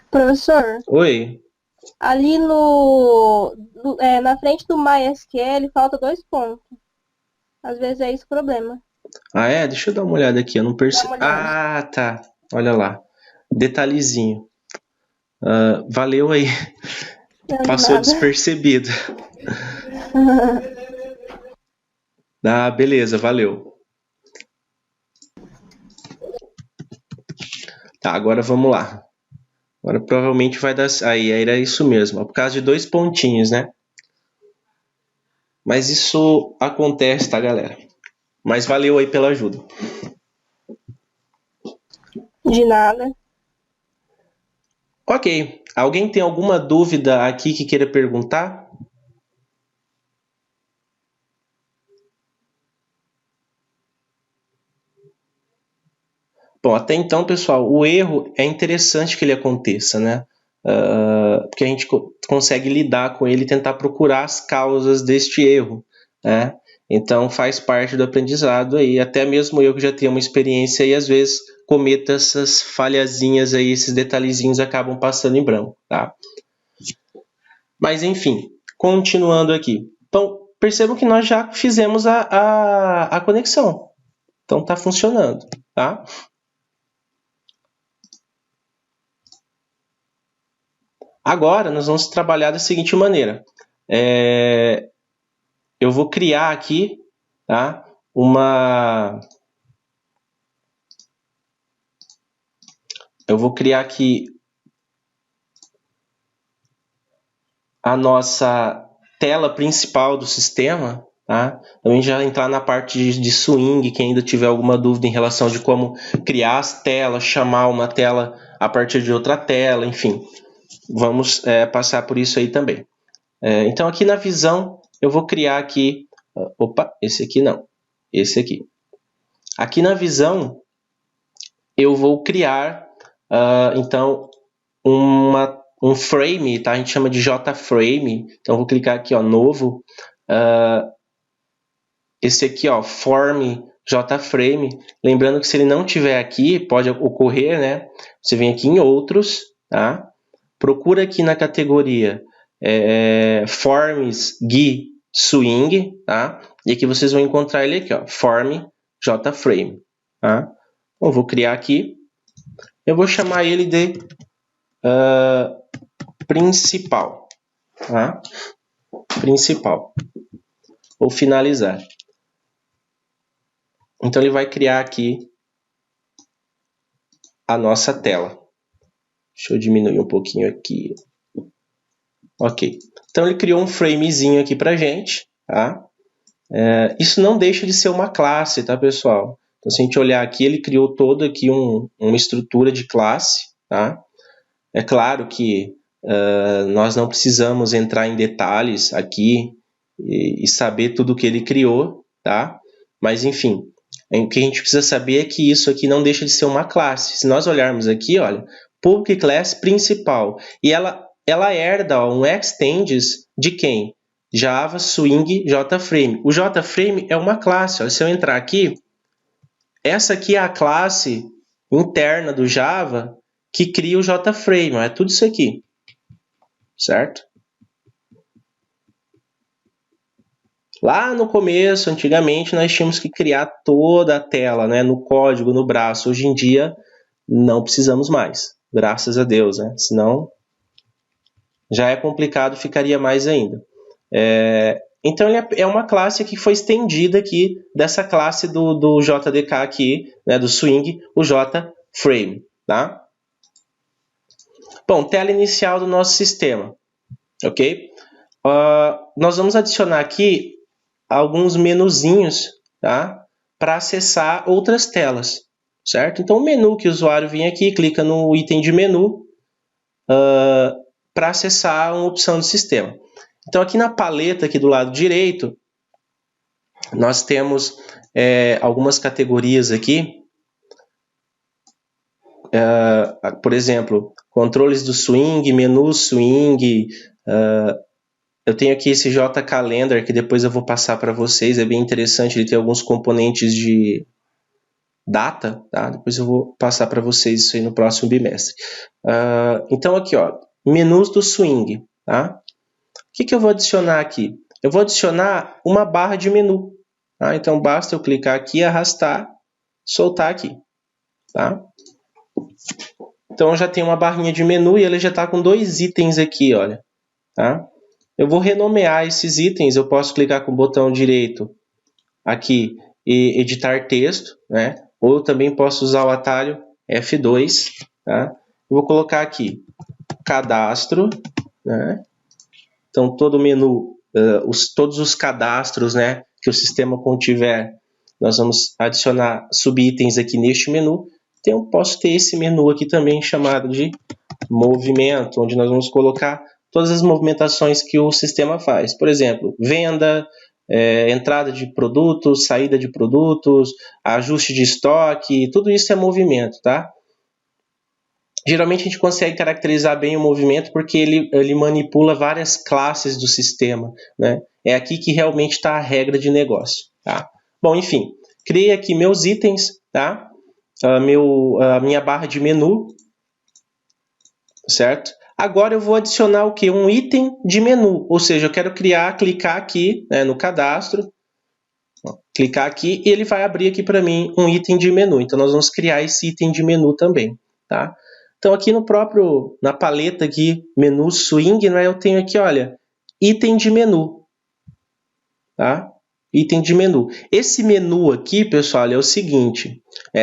S2: Professor,
S1: Oi.
S2: ali na frente do MySQL falta 2 pontos. Às vezes é esse o problema.
S1: Ah, é? Deixa eu dar uma olhada aqui. Eu não
S2: Dá
S1: percebi.
S2: uma olhada.
S1: Ah, tá. Olha lá. Detalhezinho. Valeu aí.
S2: Não, de
S1: Passou
S2: nada.
S1: despercebido. Ah, beleza. Valeu. Tá, agora vamos lá. Agora provavelmente vai dar... Aí, era isso mesmo. Por causa de 2 pontinhos, né? Mas isso acontece, tá, galera? Mas valeu aí pela ajuda.
S2: De nada.
S1: Ok. Alguém tem alguma dúvida aqui que queira perguntar? Bom, até então, pessoal, o erro é interessante que ele aconteça, né? Porque a gente consegue lidar com ele e tentar procurar as causas deste erro, né? Então faz parte do aprendizado aí, até mesmo eu que já tenho uma experiência aí, às vezes cometo essas falhazinhas aí, esses detalhezinhos acabam passando em branco, tá? Mas enfim, continuando aqui. Então, percebam que nós já fizemos a conexão. Então está funcionando, tá? Agora, nós vamos trabalhar da seguinte maneira. Eu vou criar aqui, tá, Eu vou criar aqui a nossa tela principal do sistema, tá? Também já entrar na parte de swing, quem ainda tiver alguma dúvida em relação de como criar as telas, chamar uma tela a partir de outra tela, enfim. Vamos passar por isso aí também. Então, aqui na visão, eu vou criar aqui... Opa, esse aqui não. Esse aqui. Aqui na visão, eu vou criar, então, um frame, tá? A gente chama de JFrame. Então, eu vou clicar aqui, ó, novo. Esse aqui, ó, Form JFrame. Lembrando que se ele não tiver aqui, pode ocorrer, né? Você vem aqui em outros, tá? Procura aqui na categoria Forms GUI Swing, tá? E aqui vocês vão encontrar ele aqui, ó, Form JFrame, tá? Bom, vou criar aqui. Eu vou chamar ele de principal, tá? Principal. Vou finalizar. Então ele vai criar aqui a nossa tela. Deixa eu diminuir um pouquinho aqui. Ok. Então ele criou um framezinho aqui pra gente, tá? Isso não deixa de ser uma classe, tá, pessoal? Então, se a gente olhar aqui, ele criou todo aqui uma estrutura de classe, tá? É claro que nós não precisamos entrar em detalhes aqui e saber tudo o que ele criou, tá? Mas, enfim, o que a gente precisa saber é que isso aqui não deixa de ser uma classe. Se nós olharmos aqui, olha, public class principal, e ela herda um extends de quem? Java Swing JFrame. O JFrame é uma classe. Ó. Se eu entrar aqui, essa aqui é a classe interna do Java que cria o JFrame. Ó. É tudo isso aqui, certo? Lá no começo, antigamente, nós tínhamos que criar toda a tela, né, no código, no braço. Hoje em dia, não precisamos mais, graças a Deus, né? Senão já é complicado, ficaria mais ainda. Então, ele é uma classe que foi estendida aqui dessa classe do JDK aqui, né, do Swing, o JFrame, tá? Bom, tela inicial do nosso sistema, ok? Nós vamos adicionar aqui alguns menuzinhos, tá? Para acessar outras telas, certo? Então, o menu que o usuário vem aqui, clica no item de menu para acessar uma opção do sistema. Então, aqui na paleta, aqui do lado direito, nós temos algumas categorias aqui. Por exemplo, controles do Swing, menu Swing. Eu tenho aqui esse JCalendar, que depois eu vou passar para vocês. É bem interessante, ele tem alguns componentes de data, tá? Depois eu vou passar para vocês isso aí no próximo bimestre. Então, aqui, ó, menus do Swing, tá? O que eu vou adicionar aqui? Eu vou adicionar uma barra de menu. Tá? Então, basta eu clicar aqui, arrastar, soltar aqui. Tá? Então, eu já tenho uma barrinha de menu e ele já está com 2 itens aqui, olha. Tá? Eu vou renomear esses itens. Eu posso clicar com o botão direito aqui e editar texto, né? Ou eu também posso usar o atalho F2. Tá? Eu vou colocar aqui cadastro, né? Então, todo o menu, todos os cadastros, né, que o sistema contiver, nós vamos adicionar subitens aqui neste menu. Então, eu posso ter esse menu aqui também chamado de movimento, onde nós vamos colocar todas as movimentações que o sistema faz. Por exemplo, venda, entrada de produtos, saída de produtos, ajuste de estoque, tudo isso é movimento, tá? Geralmente a gente consegue caracterizar bem o movimento porque ele manipula várias classes do sistema, né? É aqui que realmente está a regra de negócio, tá? Bom, enfim, criei aqui meus itens, tá? A minha barra de menu, certo? Agora eu vou adicionar o quê? Um item de menu, ou seja, eu quero clicar aqui, né, no cadastro, clicar aqui e ele vai abrir aqui para mim um item de menu. Então nós vamos criar esse item de menu também, tá? Então, aqui na paleta aqui, menu Swing, né, eu tenho aqui, olha, item de menu. Tá? Item de menu. Esse menu aqui, pessoal, é o seguinte.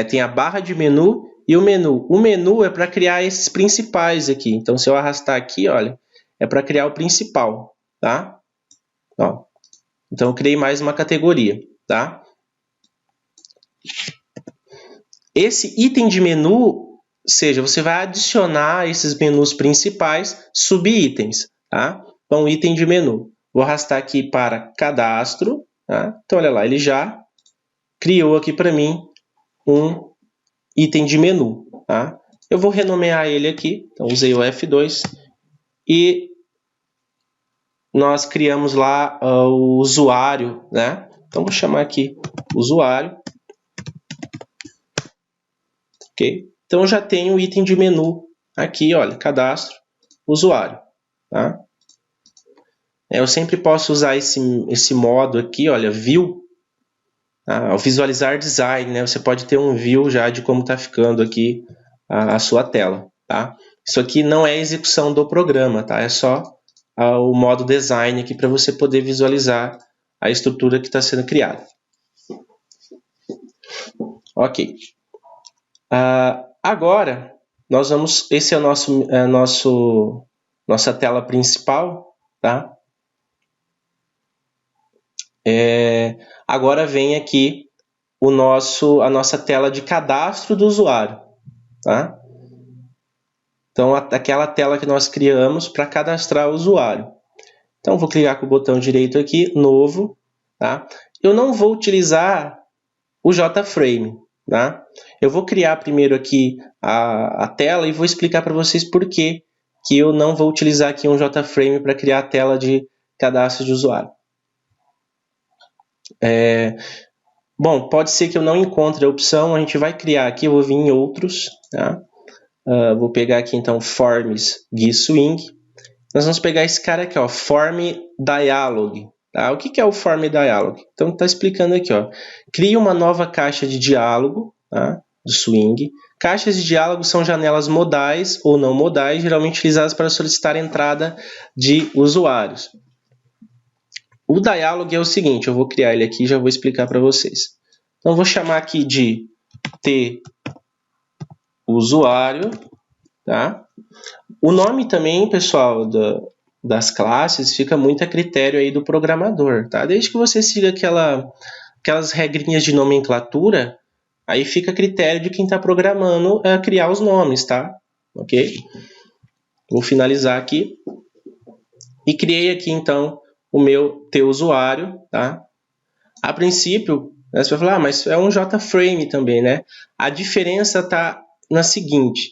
S1: Tem a barra de menu e o menu. O menu é para criar esses principais aqui. Então, se eu arrastar aqui, olha, é para criar o principal. Tá? Ó. Então, eu criei mais uma categoria. Tá? Esse item de menu, ou seja, você vai adicionar esses menus principais subitens, tá? Então, item de menu. Vou arrastar aqui para cadastro, tá? Então, olha lá, ele já criou aqui para mim um item de menu, tá? Eu vou renomear ele aqui, então usei o F2 e nós criamos lá o usuário, né? Então, vou chamar aqui usuário, ok? Então, eu já tenho o item de menu aqui, olha, cadastro, usuário, tá? Eu sempre posso usar esse modo aqui, olha, view, tá? Ao visualizar design, né? Você pode ter um view já de como está ficando aqui a sua tela, tá? Isso aqui não é execução do programa, tá? É só o modo design aqui para você poder visualizar a estrutura que está sendo criada. Ok. Agora, esse é o nossa tela principal, tá? Agora vem aqui a nossa tela de cadastro do usuário, tá? Então, aquela tela que nós criamos para cadastrar o usuário. Então, vou clicar com o botão direito aqui, novo, tá? Eu não vou utilizar o JFrame, tá? Eu vou criar primeiro aqui a tela e vou explicar para vocês por que eu não vou utilizar aqui um JFrame para criar a tela de cadastro de usuário. Bom, pode ser que eu não encontre a opção, a gente vai criar aqui, eu vou vir em outros, tá? Vou pegar aqui então Forms GUI Swing. Nós vamos pegar esse cara aqui, ó, Form Dialog, Tá? O que é o Form Dialog? Então está explicando aqui, ó. Cria uma nova caixa de diálogo, tá? Do Swing. Caixas de diálogo são janelas modais ou não modais, geralmente utilizadas para solicitar a entrada de usuários. O Dialog é o seguinte, eu vou criar ele aqui e já vou explicar para vocês. Então, eu vou chamar aqui de T-usuário, tá? O nome também, pessoal, das classes fica muito a critério aí do programador, tá? Desde que você siga aquelas regrinhas de nomenclatura, aí fica a critério de quem está programando criar os nomes, tá? Ok? Vou finalizar aqui. E criei aqui, então, o meu T-usuário, tá? A princípio, você vai falar, mas é um JFrame também, né? A diferença está na seguinte.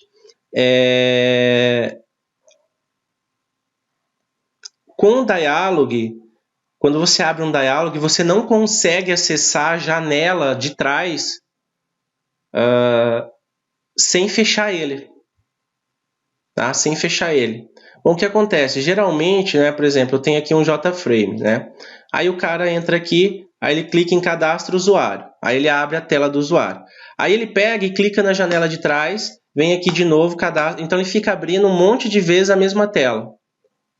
S1: Com o Dialog, quando você abre um Dialog, você não consegue acessar a janela de trás sem fechar ele. Tá? Sem fechar ele. Bom, o que acontece? Geralmente, né, por exemplo, eu tenho aqui um JFrame, né? Aí o cara entra aqui, aí ele clica em cadastro usuário. Aí ele abre a tela do usuário. Aí ele pega e clica na janela de trás, vem aqui de novo, cadastro. Então ele fica abrindo um monte de vezes a mesma tela.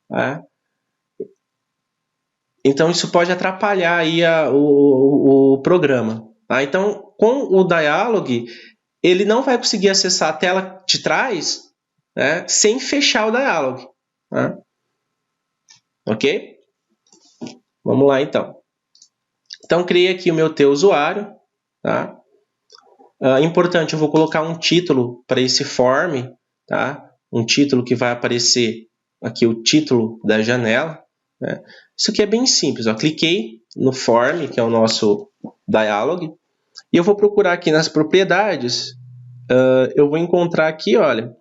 S1: Tá? Então isso pode atrapalhar aí o programa. Tá? Então, com o Dialog, ele não vai conseguir acessar a tela de trás, né, sem fechar o Dialog. Tá? Ok? Vamos lá, então. Então, criei aqui o meu T-usuário. Tá? Importante, eu vou colocar um título para esse form. Tá? Um título que vai aparecer aqui, o título da janela. Né? Isso aqui é bem simples. Ó. Cliquei no form, que é o nosso Dialog. E eu vou procurar aqui nas propriedades. Eu vou encontrar aqui, olha,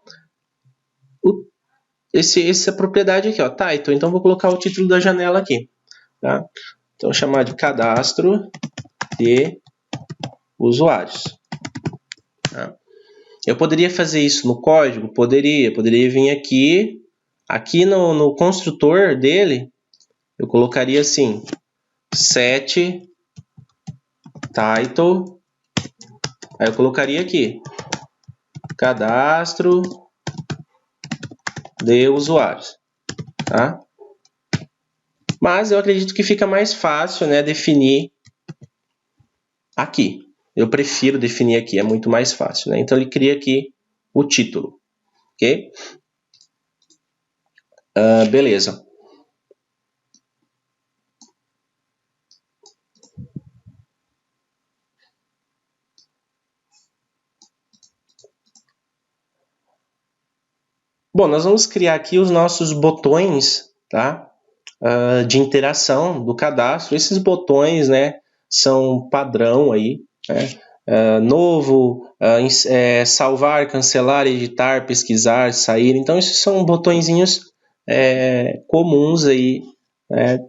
S1: essa propriedade aqui, ó, title. Então, vou colocar o título da janela aqui. Tá? Então, chamar de cadastro de usuários. Tá? Eu poderia fazer isso no código? Poderia vir aqui no construtor dele, eu colocaria assim, set title, aí eu colocaria aqui, cadastro de usuários. Tá? Mas eu acredito que fica mais fácil, né, definir aqui. Eu prefiro definir aqui, é muito mais fácil. Né? Então, ele cria aqui o título. Ok? Beleza. Bom, nós vamos criar aqui os nossos botões, tá? De interação do cadastro. Esses botões, né, são padrão aí, né? Novo, salvar, cancelar, editar, pesquisar, sair. Então, esses são botõezinhos comuns aí,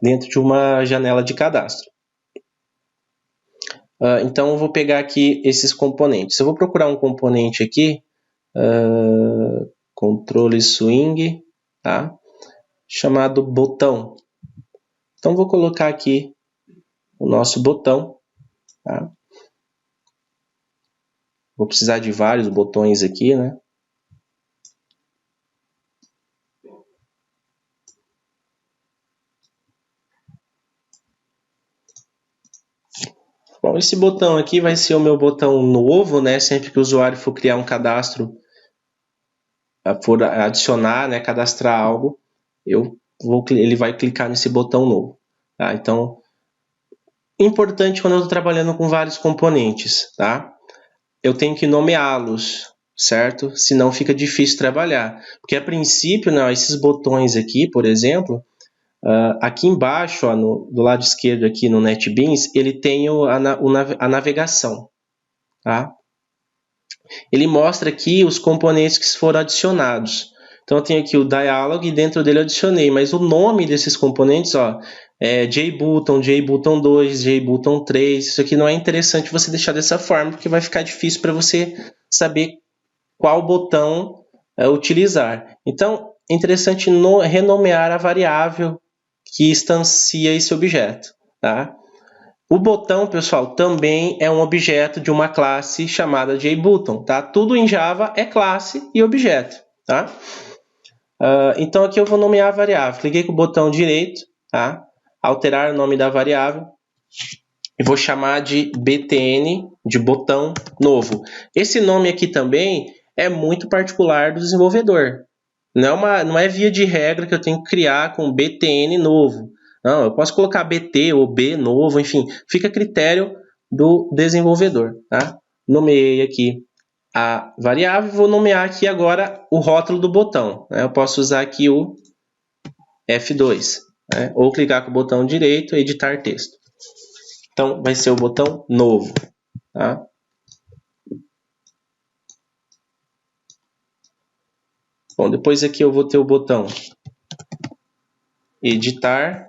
S1: dentro de uma janela de cadastro. Então, eu vou pegar aqui esses componentes. Eu vou procurar um componente aqui, controle swing, tá? Chamado botão. Então, vou colocar aqui o nosso botão. Tá? Vou precisar de vários botões aqui, né? Bom, esse botão aqui vai ser o meu botão novo, né? Sempre que o usuário for criar um cadastro, for adicionar, né, cadastrar algo, ele vai clicar nesse botão novo. Tá? Então, importante quando eu estou trabalhando com vários componentes, tá? Eu tenho que nomeá-los, certo? Senão fica difícil trabalhar. Porque a princípio, né, esses botões aqui, por exemplo, aqui embaixo, ó, do lado esquerdo aqui no NetBeans, ele tem a navegação. Tá? Ele mostra aqui os componentes que foram adicionados. Então, eu tenho aqui o Dialog e dentro dele eu adicionei, mas o nome desses componentes, ó, é JButton, JButton 2, JButton 3. Isso aqui não é interessante você deixar dessa forma, porque vai ficar difícil para você saber qual botão utilizar. Então, é interessante renomear a variável que instancia esse objeto, tá? O botão, pessoal, também é um objeto de uma classe chamada JButton, tá? Tudo em Java é classe e objeto, tá? Então aqui eu vou nomear a variável. Cliquei com o botão direito, tá? Alterar o nome da variável. E vou chamar de btn, de botão novo. Esse nome aqui também é muito particular do desenvolvedor. Não é via de regra que eu tenho que criar com btn novo. Não, eu posso colocar bt ou b novo, enfim, fica a critério do desenvolvedor, tá? Nomeei aqui a variável e vou nomear aqui agora o rótulo do botão, né? Eu posso usar aqui o F2, né? Ou clicar com o botão direito e editar texto. Então, vai ser o botão novo, tá? Bom, depois aqui eu vou ter o botão editar.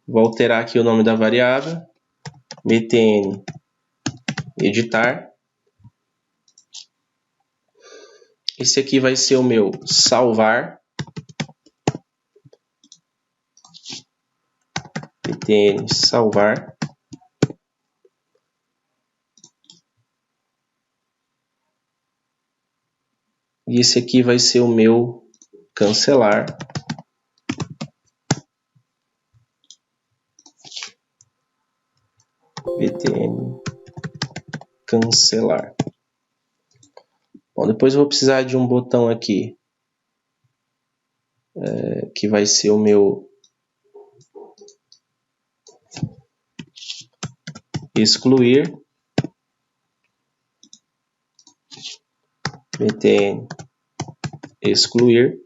S1: Vou alterar aqui o nome da variável, btn editar. Esse aqui vai ser o meu salvar, btn salvar. E esse aqui vai ser o meu cancelar. btn cancelar. Bom, depois eu vou precisar de um botão aqui, que vai ser o meu excluir, btn excluir.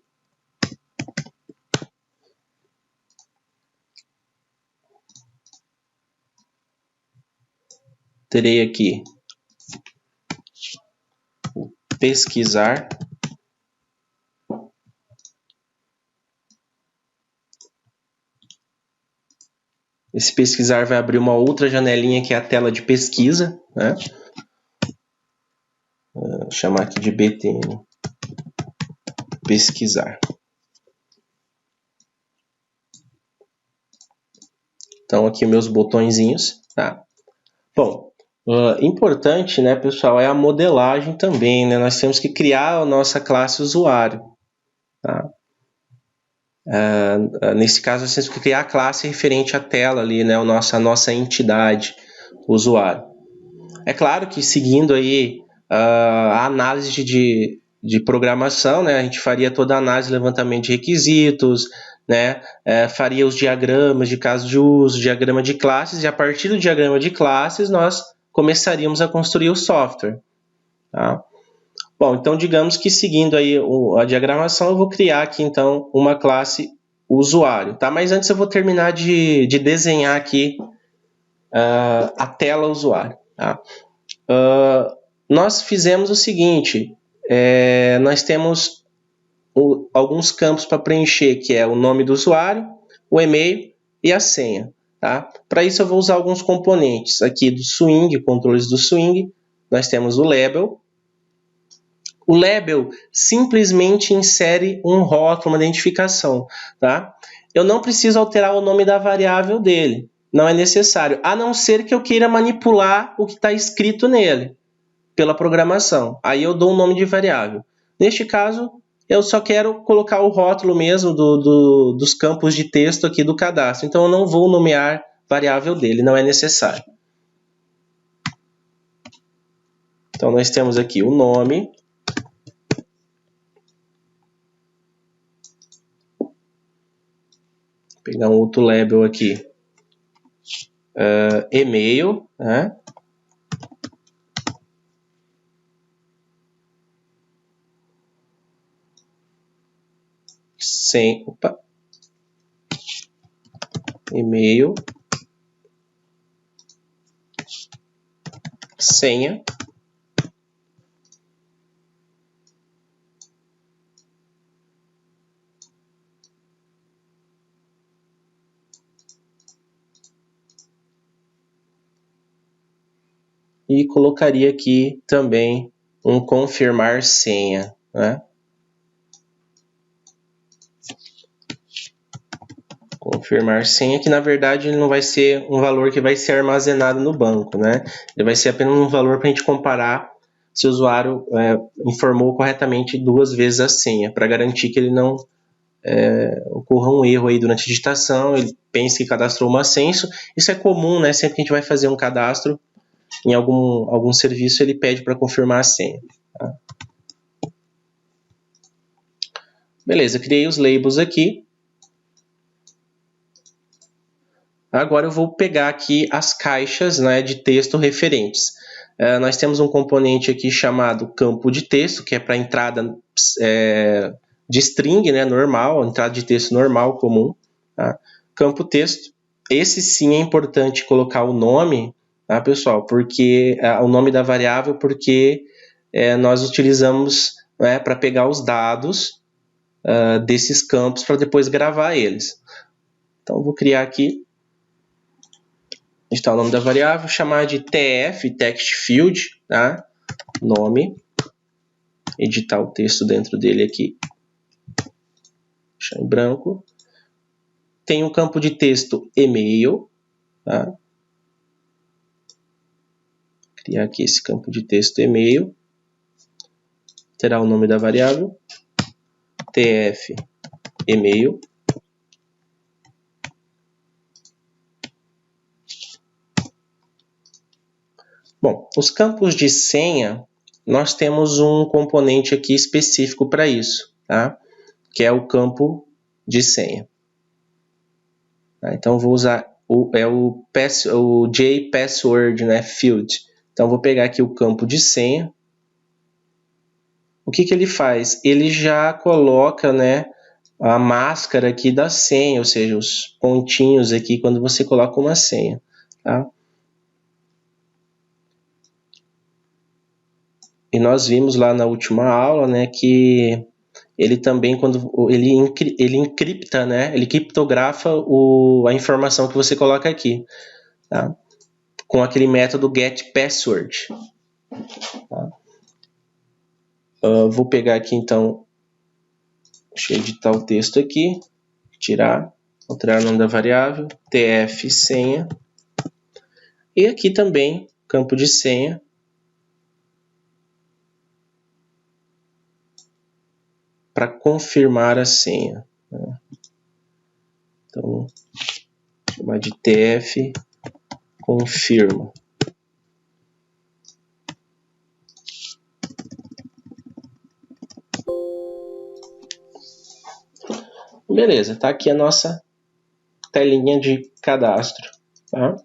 S1: Terei aqui pesquisar. Esse pesquisar vai abrir uma outra janelinha que é a tela de pesquisa, né? Vou chamar aqui de btn pesquisar. Então aqui meus botõezinhos, tá? Bom, importante, né, pessoal, é a modelagem também, né? Nós temos que criar a nossa classe usuário, tá? Nesse caso, nós temos que criar a classe referente à tela ali, né? A nossa entidade, o usuário. É claro que seguindo aí a análise de programação, né? A gente faria toda a análise, levantamento de requisitos, né? Faria os diagramas de caso de uso, diagrama de classes, e a partir do diagrama de classes nós começaríamos a construir o software, tá? Bom, então digamos que seguindo aí a diagramação, eu vou criar aqui então uma classe usuário, tá? Mas antes eu vou terminar de desenhar aqui a tela usuário, tá? Nós fizemos o seguinte, nós temos alguns campos para preencher, que é o nome do usuário, o e-mail e a senha, tá? Para isso eu vou usar alguns componentes aqui do swing, controles do swing. Nós temos o label. O label simplesmente insere um rótulo, uma identificação, tá? Eu não preciso alterar o nome da variável dele, não é necessário, a não ser que eu queira manipular o que está escrito nele, pela programação. Aí eu dou um nome de variável. Neste caso, eu só quero colocar o rótulo mesmo dos campos de texto aqui do cadastro, então eu não vou nomear variável dele, não é necessário. Então nós temos aqui o nome, pegar um outro label aqui, e-mail, né? E-mail, senha, e colocaria aqui também um confirmar senha, né? Confirmar senha, que na verdade ele não vai ser um valor que vai ser armazenado no banco, né? Ele vai ser apenas um valor para a gente comparar se o usuário informou corretamente 2 vezes a senha, para garantir que ele não ocorra um erro aí durante a digitação, ele pense que cadastrou uma senha. Isso é comum, né? Sempre que a gente vai fazer um cadastro em algum serviço, ele pede para confirmar a senha. Tá? Beleza, criei os labels aqui. Agora eu vou pegar aqui as caixas, né, de texto referentes. Nós temos um componente aqui chamado campo de texto, que é para entrada de string, né, normal, entrada de texto normal, comum. Tá? Campo texto. Esse sim é importante colocar o nome, tá, pessoal? Porque o nome da variável, porque nós utilizamos, né, para pegar os dados desses campos para depois gravar eles. Então, eu vou criar aqui, editar o nome da variável, chamar de TF, Text Field, tá? Nome, editar o texto dentro dele aqui, deixar em branco. Tem o campo de texto e-mail, tá? Criar aqui esse campo de texto e-mail, terá o nome da variável, TF e-mail. Bom, os campos de senha, nós temos um componente aqui específico para isso, tá? Que é o campo de senha. Tá? Então, vou usar o JPassword, né, field. Então, vou pegar aqui o campo de senha. O que ele faz? Ele já coloca, né, a máscara aqui da senha, ou seja, os pontinhos aqui quando você coloca uma senha. Tá? E nós vimos lá na última aula, né, que ele também, quando ele encripta, né, ele criptografa a informação que você coloca aqui, tá? Com aquele método getPassword. Tá? Vou pegar aqui então, deixa eu editar o texto aqui, tirar, alterar o nome da variável, tf senha, e aqui também, campo de senha, para confirmar a senha. Né? Então, vou chamar de tf confirma. Beleza, tá aqui a nossa telinha de cadastro. Tá?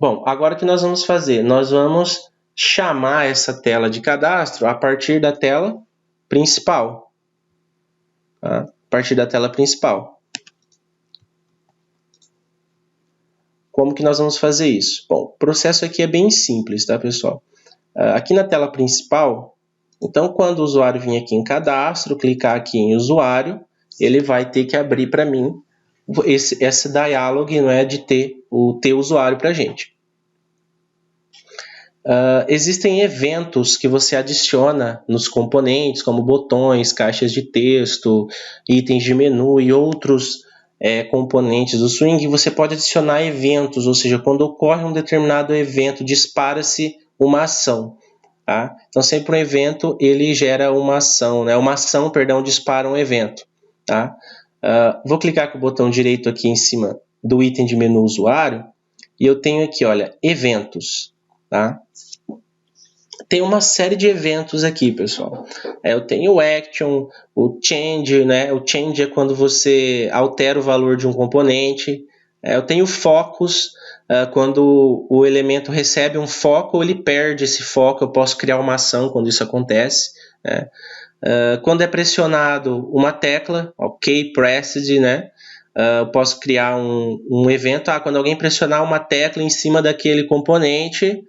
S1: Bom, agora o que nós vamos fazer? Nós vamos chamar essa tela de cadastro a partir da tela principal. Tá? A partir da tela principal. Como que nós vamos fazer isso? Bom, o processo aqui é bem simples, tá, pessoal? Aqui na tela principal, então quando o usuário vir aqui em cadastro, clicar aqui em usuário, ele vai ter que abrir para mim esse dialog, não é, de ter o teu usuário para a gente. Existem eventos que você adiciona nos componentes, como botões, caixas de texto, itens de menu e outros componentes do Swing. Você pode adicionar eventos, ou seja, quando ocorre um determinado evento, dispara-se uma ação. Tá? Então, sempre um evento ele gera uma ação, né? Uma ação, perdão, dispara um evento. Tá? Vou clicar com o botão direito aqui em cima do item de menu usuário e eu tenho aqui, olha, eventos. Tá? Tem uma série de eventos aqui, pessoal. Eu tenho o action, o change, né? O change é quando você altera o valor de um componente. Eu tenho focus, quando o elemento recebe um foco ou ele perde esse foco, eu posso criar uma ação quando isso acontece. Né? Quando é pressionado uma tecla, ok, pressed, né? Eu posso criar um evento, quando alguém pressionar uma tecla em cima daquele componente,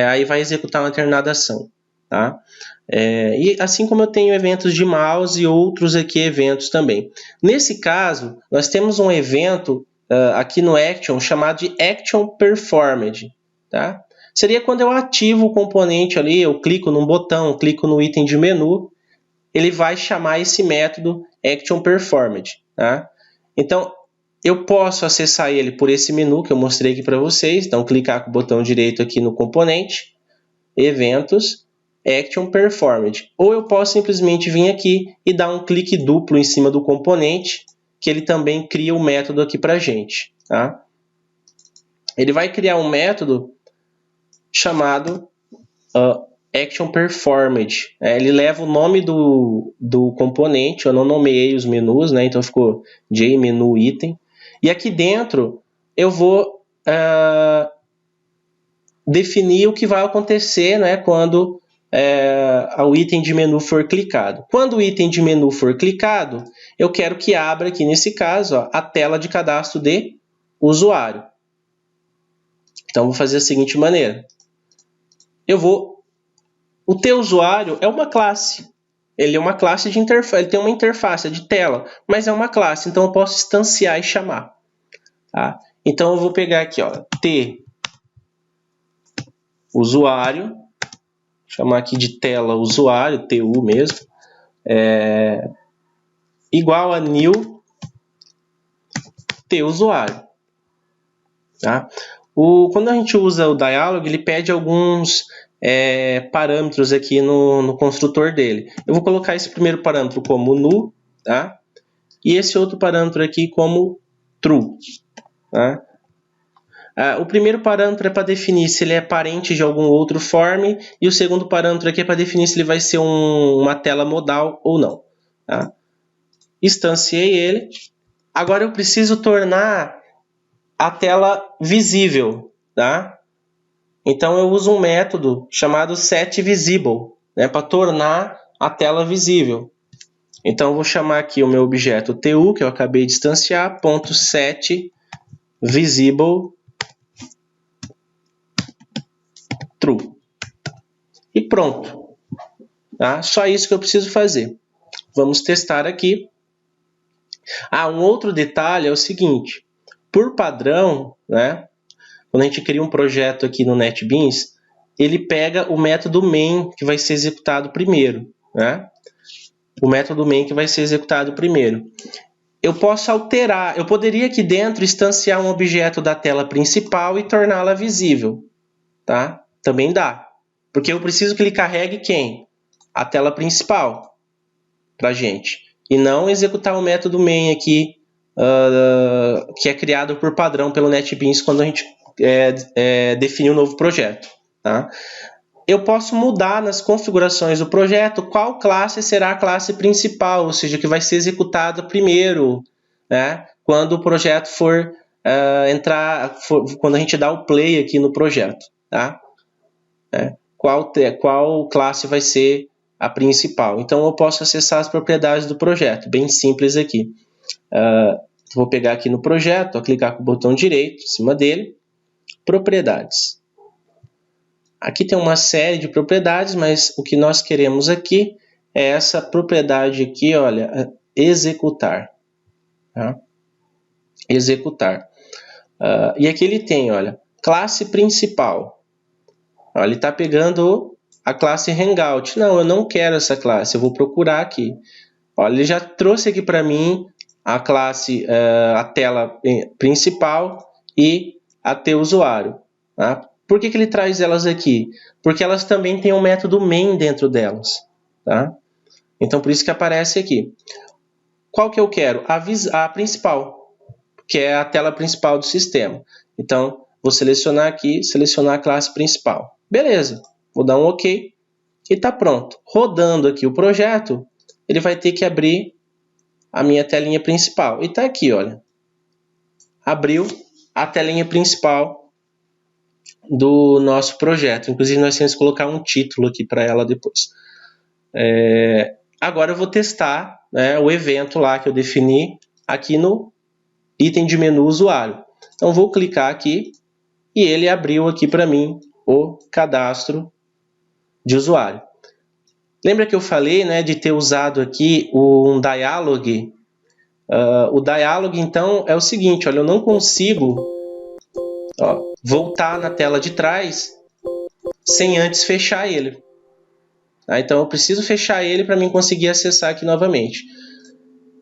S1: aí vai executar uma determinada ação. Tá? E assim como eu tenho eventos de mouse e outros aqui eventos também. Nesse caso, nós temos um evento aqui no Action chamado de Action Performed. Tá? Seria quando eu ativo o componente ali, eu clico num botão, clico no item de menu, ele vai chamar esse método Action Performed. Tá? Então, eu posso acessar ele por esse menu que eu mostrei aqui para vocês. Então, clicar com o botão direito aqui no componente, Eventos, Action Performed. Ou eu posso simplesmente vir aqui e dar um clique duplo em cima do componente, que ele também cria o método aqui para a gente. Tá? Ele vai criar um método chamado Action Performed. Ele leva o nome do componente, eu não nomeei os menus, né? Então ficou JMenu Item. E aqui dentro eu vou definir o que vai acontecer, né, quando o item de menu for clicado. Quando o item de menu for clicado, eu quero que abra aqui, nesse caso, a tela de cadastro de usuário. Então, vou fazer da seguinte maneira. O teu usuário é uma classe. Ele é uma classe de interface, ele tem uma interface de tela, mas é uma classe, então eu posso instanciar e chamar. Tá? Então, eu vou pegar aqui, ó, T usuário, chamar aqui de tela usuário, TU mesmo, igual a new T usuário. Tá? Quando a gente usa o dialog, ele pede alguns parâmetros aqui no construtor dele. Eu vou colocar esse primeiro parâmetro como nu, tá? E esse outro parâmetro aqui como true. Tá? O primeiro parâmetro é para definir se ele é parente de algum outro form, e o segundo parâmetro aqui é para definir se ele vai ser uma tela modal ou não. Tá? Instanciei ele. Agora eu preciso tornar a tela visível. Tá? Então eu uso um método chamado setVisible, né, para tornar a tela visível. Então eu vou chamar aqui o meu objeto TU, que eu acabei de instanciar, .setVisible true. E pronto. Tá? Só isso que eu preciso fazer. Vamos testar aqui. Um outro detalhe é o seguinte. Por padrão, né, quando a gente cria um projeto aqui no NetBeans, ele pega o método main que vai ser executado primeiro. Né? O método main que vai ser executado primeiro. Eu posso alterar. Eu poderia aqui dentro instanciar um objeto da tela principal e torná-la visível. Tá? Também dá. Porque eu preciso que ele carregue quem? A tela principal para a gente. E não executar o método main aqui, que é criado por padrão pelo NetBeans quando a gente definir um novo projeto. Tá? Eu posso mudar nas configurações do projeto qual classe será a classe principal, ou seja, que vai ser executada primeiro, né? Quando o projeto for quando a gente dá o play aqui no projeto. Tá? Qual classe vai ser a principal. Então eu posso acessar as propriedades do projeto, bem simples aqui. Vou pegar aqui no projeto, clicar com o botão direito em cima dele, propriedades. Aqui tem uma série de propriedades, mas o que nós queremos aqui é essa propriedade aqui, olha, executar. Tá? Executar. E aqui ele tem, olha, classe principal. Ele está pegando a classe Hangout. Não, eu não quero essa classe, eu vou procurar aqui. Olha, ele já trouxe aqui para mim a classe, a tela principal e a TUsuário. Tá? Por que ele traz elas aqui? Porque elas também têm um método main dentro delas. Tá? Então, por isso que aparece aqui. Qual que eu quero? A principal, que é a tela principal do sistema. Então, vou selecionar aqui, selecionar a classe principal. Beleza, vou dar um OK e está pronto. Rodando aqui o projeto, ele vai ter que abrir a minha telinha principal. E está aqui, olha. Abriu a telinha principal do nosso projeto. Inclusive, nós temos que colocar um título aqui para ela depois. Agora eu vou testar, né, o evento lá que eu defini aqui no item de menu usuário. Então, vou clicar aqui e ele abriu aqui para mim o cadastro de usuário. Lembra que eu falei, né, de ter usado aqui um dialog? O dialog, então, é o seguinte, olha, eu não consigo voltar na tela de trás sem antes fechar ele. Tá? Então, eu preciso fechar ele para mim conseguir acessar aqui novamente.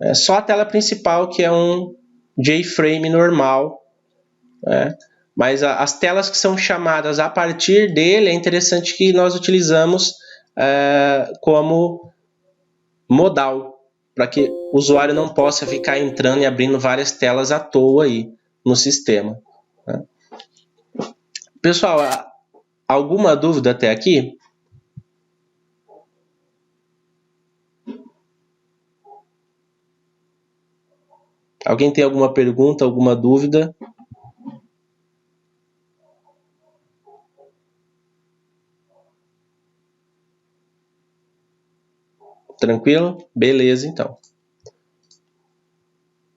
S1: É só a tela principal que é um JFrame normal, né? Mas as telas que são chamadas a partir dele, é interessante que nós utilizamos como modal, para que o usuário não possa ficar entrando e abrindo várias telas à toa aí no sistema, né? Pessoal, alguma dúvida até aqui? Alguém tem alguma pergunta, alguma dúvida? Tranquilo? Beleza, então.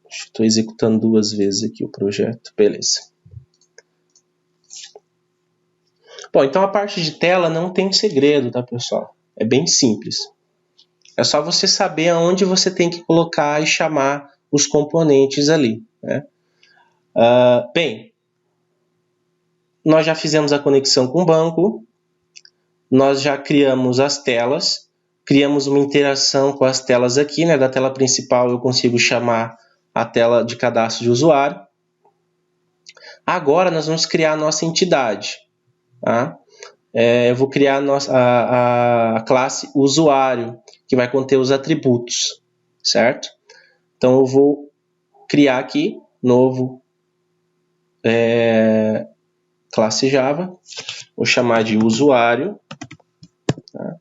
S1: Estou executando 2 vezes aqui o projeto. Beleza. Bom, então a parte de tela não tem segredo, tá, pessoal? É bem simples. É só você saber aonde você tem que colocar e chamar os componentes ali, né? Bem, nós já fizemos a conexão com o banco, nós já criamos as telas, criamos uma interação com as telas aqui, né? Da tela principal eu consigo chamar a tela de cadastro de usuário. Agora nós vamos criar a nossa entidade, tá? Eu vou criar a classe usuário, que vai conter os atributos, certo? Então eu vou criar aqui, novo classe Java, vou chamar de usuário, tá?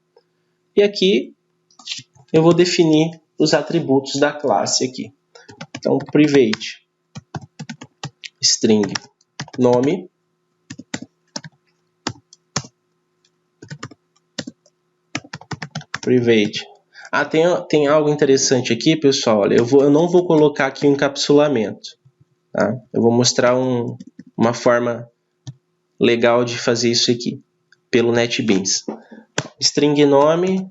S1: E aqui eu vou definir os atributos da classe aqui. Então, private string nome, private. Tem algo interessante aqui, pessoal. Olha, eu não vou colocar aqui um encapsulamento, tá? Eu vou mostrar uma forma legal de fazer isso aqui pelo NetBeans. String nome,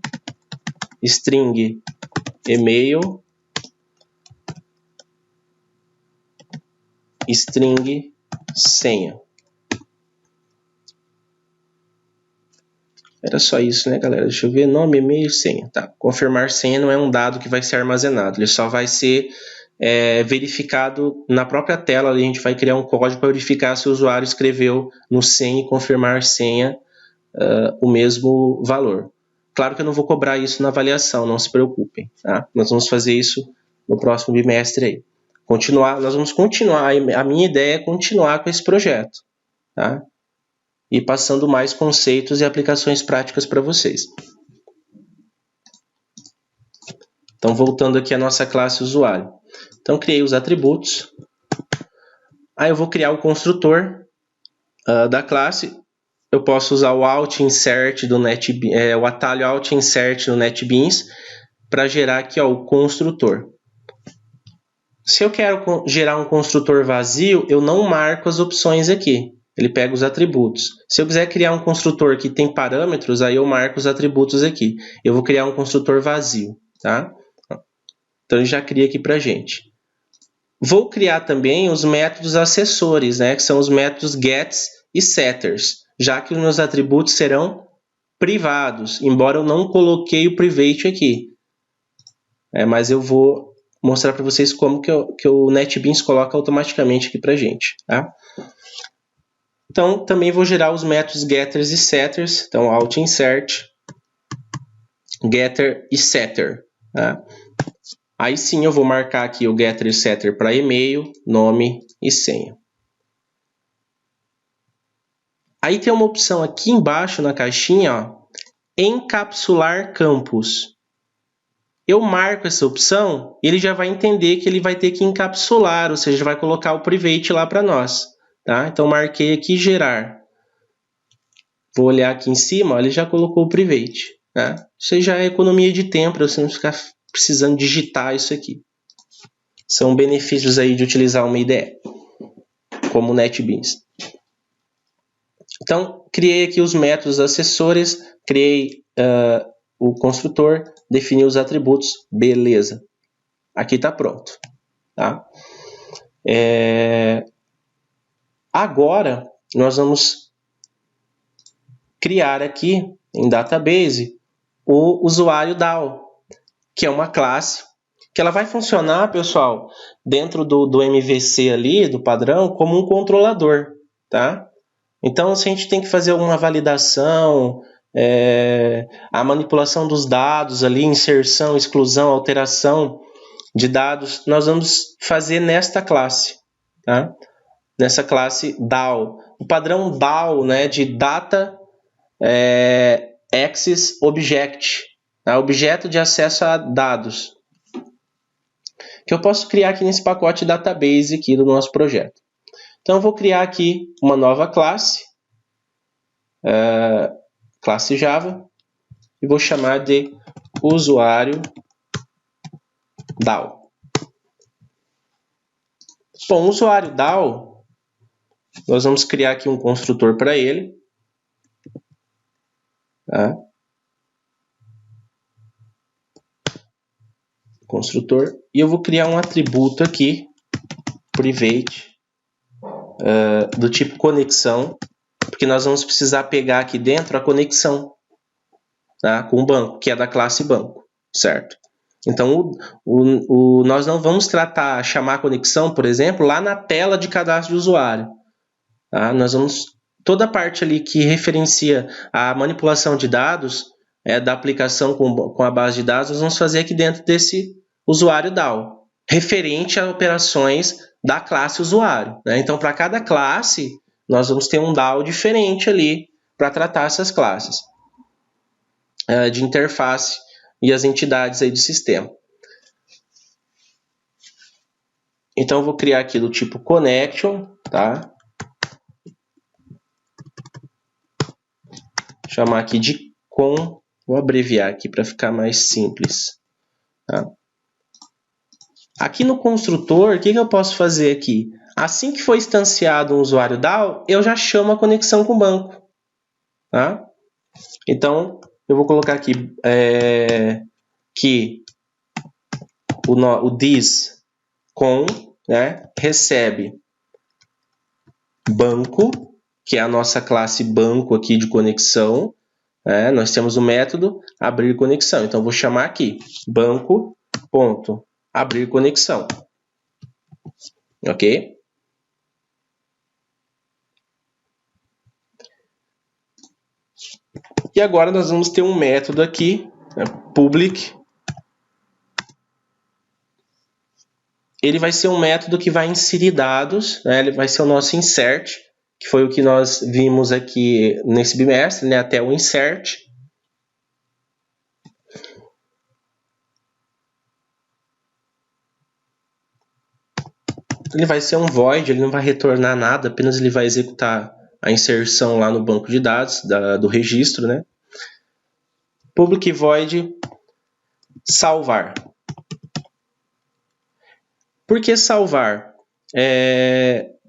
S1: string e-mail, string senha. Era só isso, né, galera? Deixa eu ver. Nome, e-mail, senha. Tá. Confirmar senha não é um dado que vai ser armazenado. Ele só vai ser verificado na própria tela. A gente vai criar um código para verificar se o usuário escreveu no senha e confirmar senha o mesmo valor. Claro que eu não vou cobrar isso na avaliação, não se preocupem, tá? Nós vamos fazer isso no próximo bimestre aí. Nós vamos continuar. A minha ideia é continuar com esse projeto, tá? E passando mais conceitos e aplicações práticas para vocês. Então, voltando aqui à nossa classe usuário. Então, criei os atributos. Aí eu vou criar o construtor da classe. Eu posso usar o alt insert do NetBeans, o atalho alt insert no NetBeans para gerar aqui, ó, o construtor. Se eu quero gerar um construtor vazio, eu não marco as opções aqui. Ele pega os atributos. Se eu quiser criar um construtor que tem parâmetros, aí eu marco os atributos aqui. Eu vou criar um construtor vazio, tá? Então, ele já cria aqui para a gente. Vou criar também os métodos acessores, né? Que são os métodos gets e setters, já que os meus atributos serão privados, embora eu não coloquei o private aqui. Mas eu vou mostrar para vocês como que o NetBeans coloca automaticamente aqui para a gente, tá? Então, também vou gerar os métodos getters e setters. Então, alt insert, getter e setter, tá? Aí sim eu vou marcar aqui o getter e setter para e-mail, nome e senha. Aí tem uma opção aqui embaixo na caixinha, ó, encapsular campos. Eu marco essa opção, ele já vai entender que ele vai ter que encapsular, ou seja, vai colocar o private lá para nós, tá? Então, marquei aqui gerar. Vou olhar aqui em cima, ó, ele já colocou o private, tá? Isso já é economia de tempo, para você não ficar precisando digitar isso aqui. São benefícios aí de utilizar uma IDE, como o NetBeans. Então, criei aqui os métodos acessores, criei o construtor, defini os atributos, beleza. Aqui está pronto, tá? Agora, nós vamos criar aqui, em database, o usuário DAO, que é uma classe que ela vai funcionar, pessoal, dentro do MVC ali, do padrão, como um controlador, tá? Então, se a gente tem que fazer uma validação, a manipulação dos dados ali, inserção, exclusão, alteração de dados, nós vamos fazer nesta classe, tá? Nessa classe DAO. O padrão DAO, né, de Data Access Object, tá? Objeto de acesso a dados, que eu posso criar aqui nesse pacote database aqui do nosso projeto. Então, eu vou criar aqui uma nova classe, classe Java, e vou chamar de usuário DAO. Bom, o usuário DAO, nós vamos criar aqui um construtor para ele. Tá? Construtor. E eu vou criar um atributo aqui, private, do tipo conexão, porque nós vamos precisar pegar aqui dentro a conexão, tá? Com o banco, que é da classe banco, certo? Então, nós não vamos chamar a conexão, por exemplo, lá na tela de cadastro de usuário. Tá? Nós vamos, toda a parte ali que referencia a manipulação de dados, da aplicação com a base de dados, nós vamos fazer aqui dentro desse usuário DAO, referente a operações da classe usuário, né? Então, para cada classe, nós vamos ter um DAO diferente ali para tratar essas classes de interface e as entidades aí do sistema. Então, eu vou criar aqui do tipo connection, tá? Chamar aqui de com, vou abreviar aqui para ficar mais simples, tá? Aqui no construtor, o que eu posso fazer aqui? Assim que for instanciado um usuário DAO, eu já chamo a conexão com o banco, tá? Então, eu vou colocar aqui que o this com, né, recebe banco, que é a nossa classe banco aqui de conexão. Nós temos o método abrir conexão. Então, eu vou chamar aqui banco.abrir conexão. Ok? E agora nós vamos ter um método aqui, public. Ele vai ser um método que vai inserir dados, né? Ele vai ser o nosso insert, que foi o que nós vimos aqui nesse bimestre, né? Até o insert. Ele vai ser um void, ele não vai retornar nada, apenas ele vai executar a inserção lá no banco de dados do registro, né? Public void salvar. Por que salvar?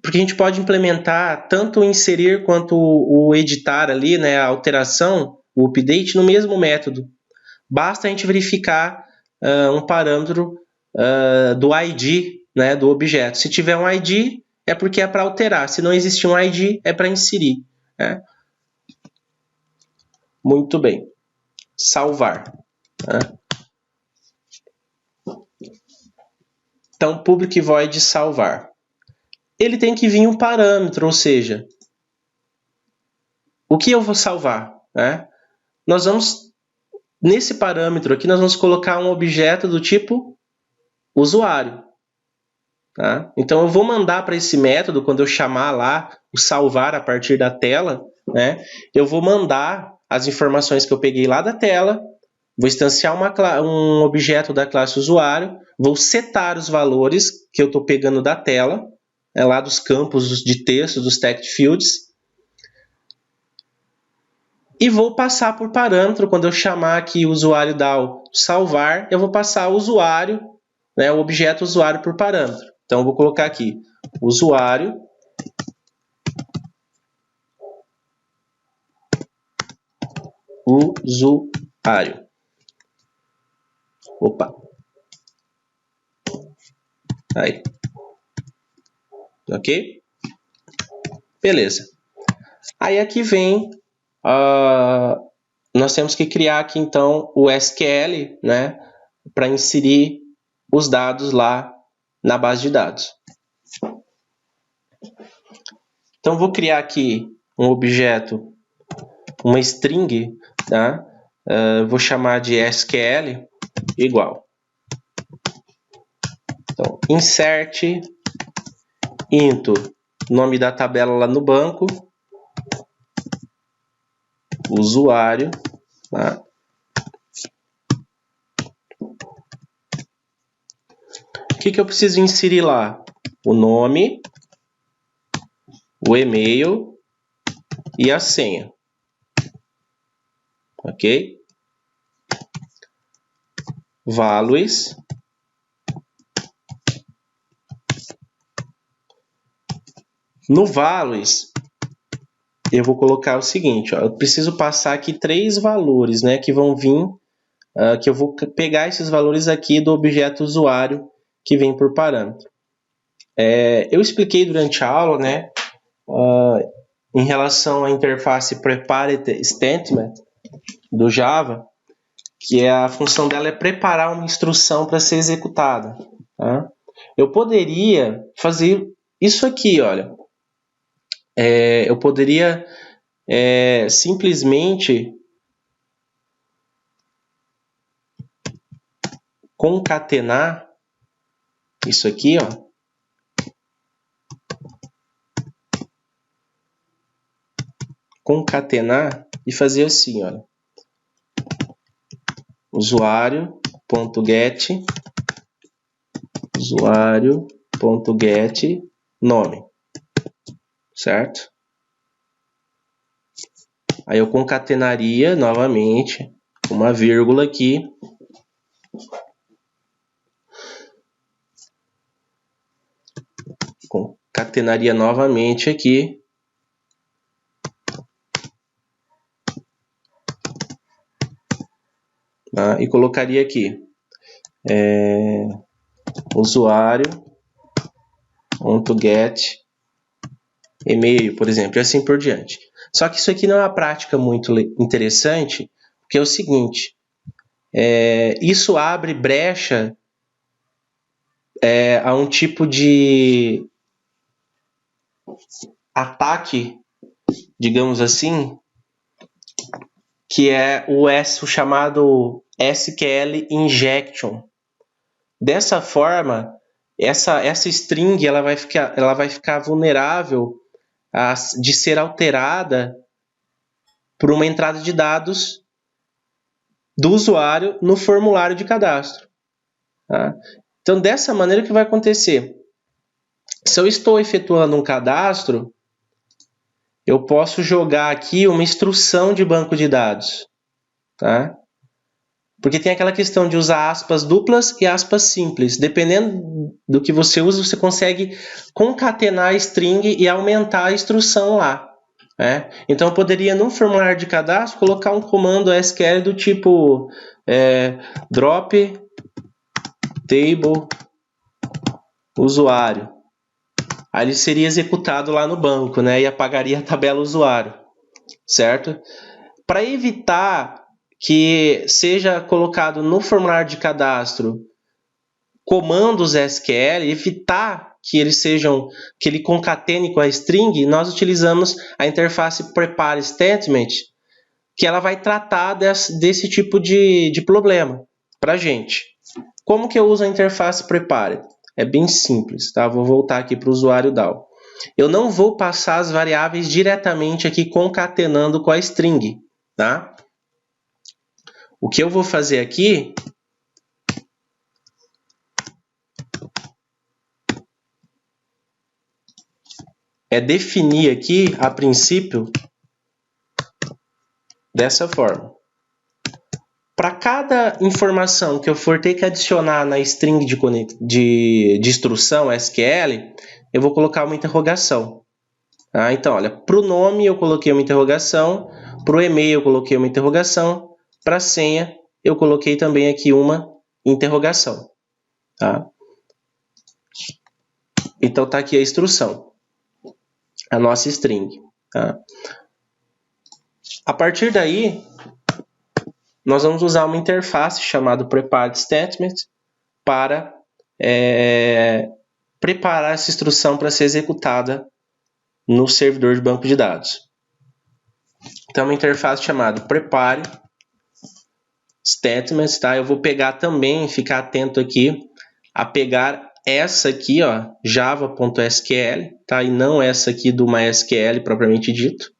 S1: Porque a gente pode implementar tanto o inserir quanto o editar ali, né, a alteração, o update, no mesmo método. Basta a gente verificar um parâmetro do ID, né, do objeto. Se tiver um ID, é porque é para alterar. Se não existir um ID, é para inserir, né? Muito bem. Salvar. Né? Então, public void salvar. Ele tem que vir um parâmetro, ou seja, o que eu vou salvar? Né? Nós vamos, nesse parâmetro aqui, nós vamos colocar um objeto do tipo usuário. Tá? Então, eu vou mandar para esse método, quando eu chamar lá o salvar a partir da tela, né, eu vou mandar as informações que eu peguei lá da tela, vou instanciar um objeto da classe usuário, vou setar os valores que eu estou pegando da tela, lá dos campos de texto, dos text fields, e vou passar por parâmetro, quando eu chamar aqui o usuário DAO salvar, eu vou passar o usuário, né, o objeto usuário por parâmetro. Então, eu vou colocar aqui usuário Opa. Aí. Ok? Beleza. Aí aqui vem, nós temos que criar aqui então o SQL, né, para inserir os dados lá na base de dados. Então, vou criar aqui um objeto, uma string, tá? Vou chamar de SQL igual. Então, insert into nome da tabela lá no banco, usuário, tá? O que eu preciso inserir lá? O nome, o e-mail e a senha. Ok? Values. No values, eu vou colocar o seguinte, ó, eu preciso passar aqui 3 valores, né, que vão vir, que eu vou pegar esses valores aqui do objeto usuário que vem por parâmetro. Eu expliquei durante a aula, né, em relação à interface Prepared Statement do Java, que a função dela é preparar uma instrução para ser executada. Tá? Eu poderia fazer isso aqui, olha. Eu poderia simplesmente concatenar isso aqui, ó. Concatenar e fazer assim, olha. Usuário.get nome, certo? Aí eu concatenaria novamente uma vírgula aqui. Concatenaria novamente aqui. Tá? E colocaria aqui usuário.get e-mail, por exemplo, e assim por diante. Só que isso aqui não é uma prática muito interessante, porque é o seguinte, isso abre brecha a um tipo de ataque, digamos assim, que é o chamado SQL Injection. Dessa forma, essa string ela vai ficar vulnerável de ser alterada por uma entrada de dados do usuário no formulário de cadastro. Tá? Então, dessa maneira, o que vai acontecer? Se eu estou efetuando um cadastro, eu posso jogar aqui uma instrução de banco de dados. Tá? Porque tem aquela questão de usar aspas duplas e aspas simples. Dependendo do que você usa, você consegue concatenar a string e aumentar a instrução lá. Né? Então, eu poderia, no formulário de cadastro, colocar um comando SQL do tipo drop table usuário. Aí ele seria executado lá no banco, né? E apagaria a tabela usuário, certo? Para evitar que seja colocado no formulário de cadastro comandos SQL, evitar que ele concatene com a string, nós utilizamos a interface Prepare Statement, que ela vai tratar desse tipo de problema para a gente. Como que eu uso a interface Prepare? É bem simples, tá? Vou voltar aqui para o usuário DAO. Eu não vou passar as variáveis diretamente aqui concatenando com a string, tá? O que eu vou fazer aqui é definir aqui, a princípio, dessa forma. Para cada informação que eu for ter que adicionar na string de instrução SQL, eu vou colocar uma interrogação. Tá? Então, olha, para o nome eu coloquei uma interrogação, para o e-mail eu coloquei uma interrogação, para a senha eu coloquei também aqui uma interrogação. Tá? Então, está aqui a instrução, a nossa string. Tá? A partir daí, nós vamos usar uma interface chamada Prepared Statement, para preparar essa instrução para ser executada no servidor de banco de dados. Então, uma interface chamada prepare statements, tá? Eu vou pegar também, ficar atento aqui, a pegar essa aqui, ó, java.sql, tá? E não essa aqui do MySQL propriamente dito,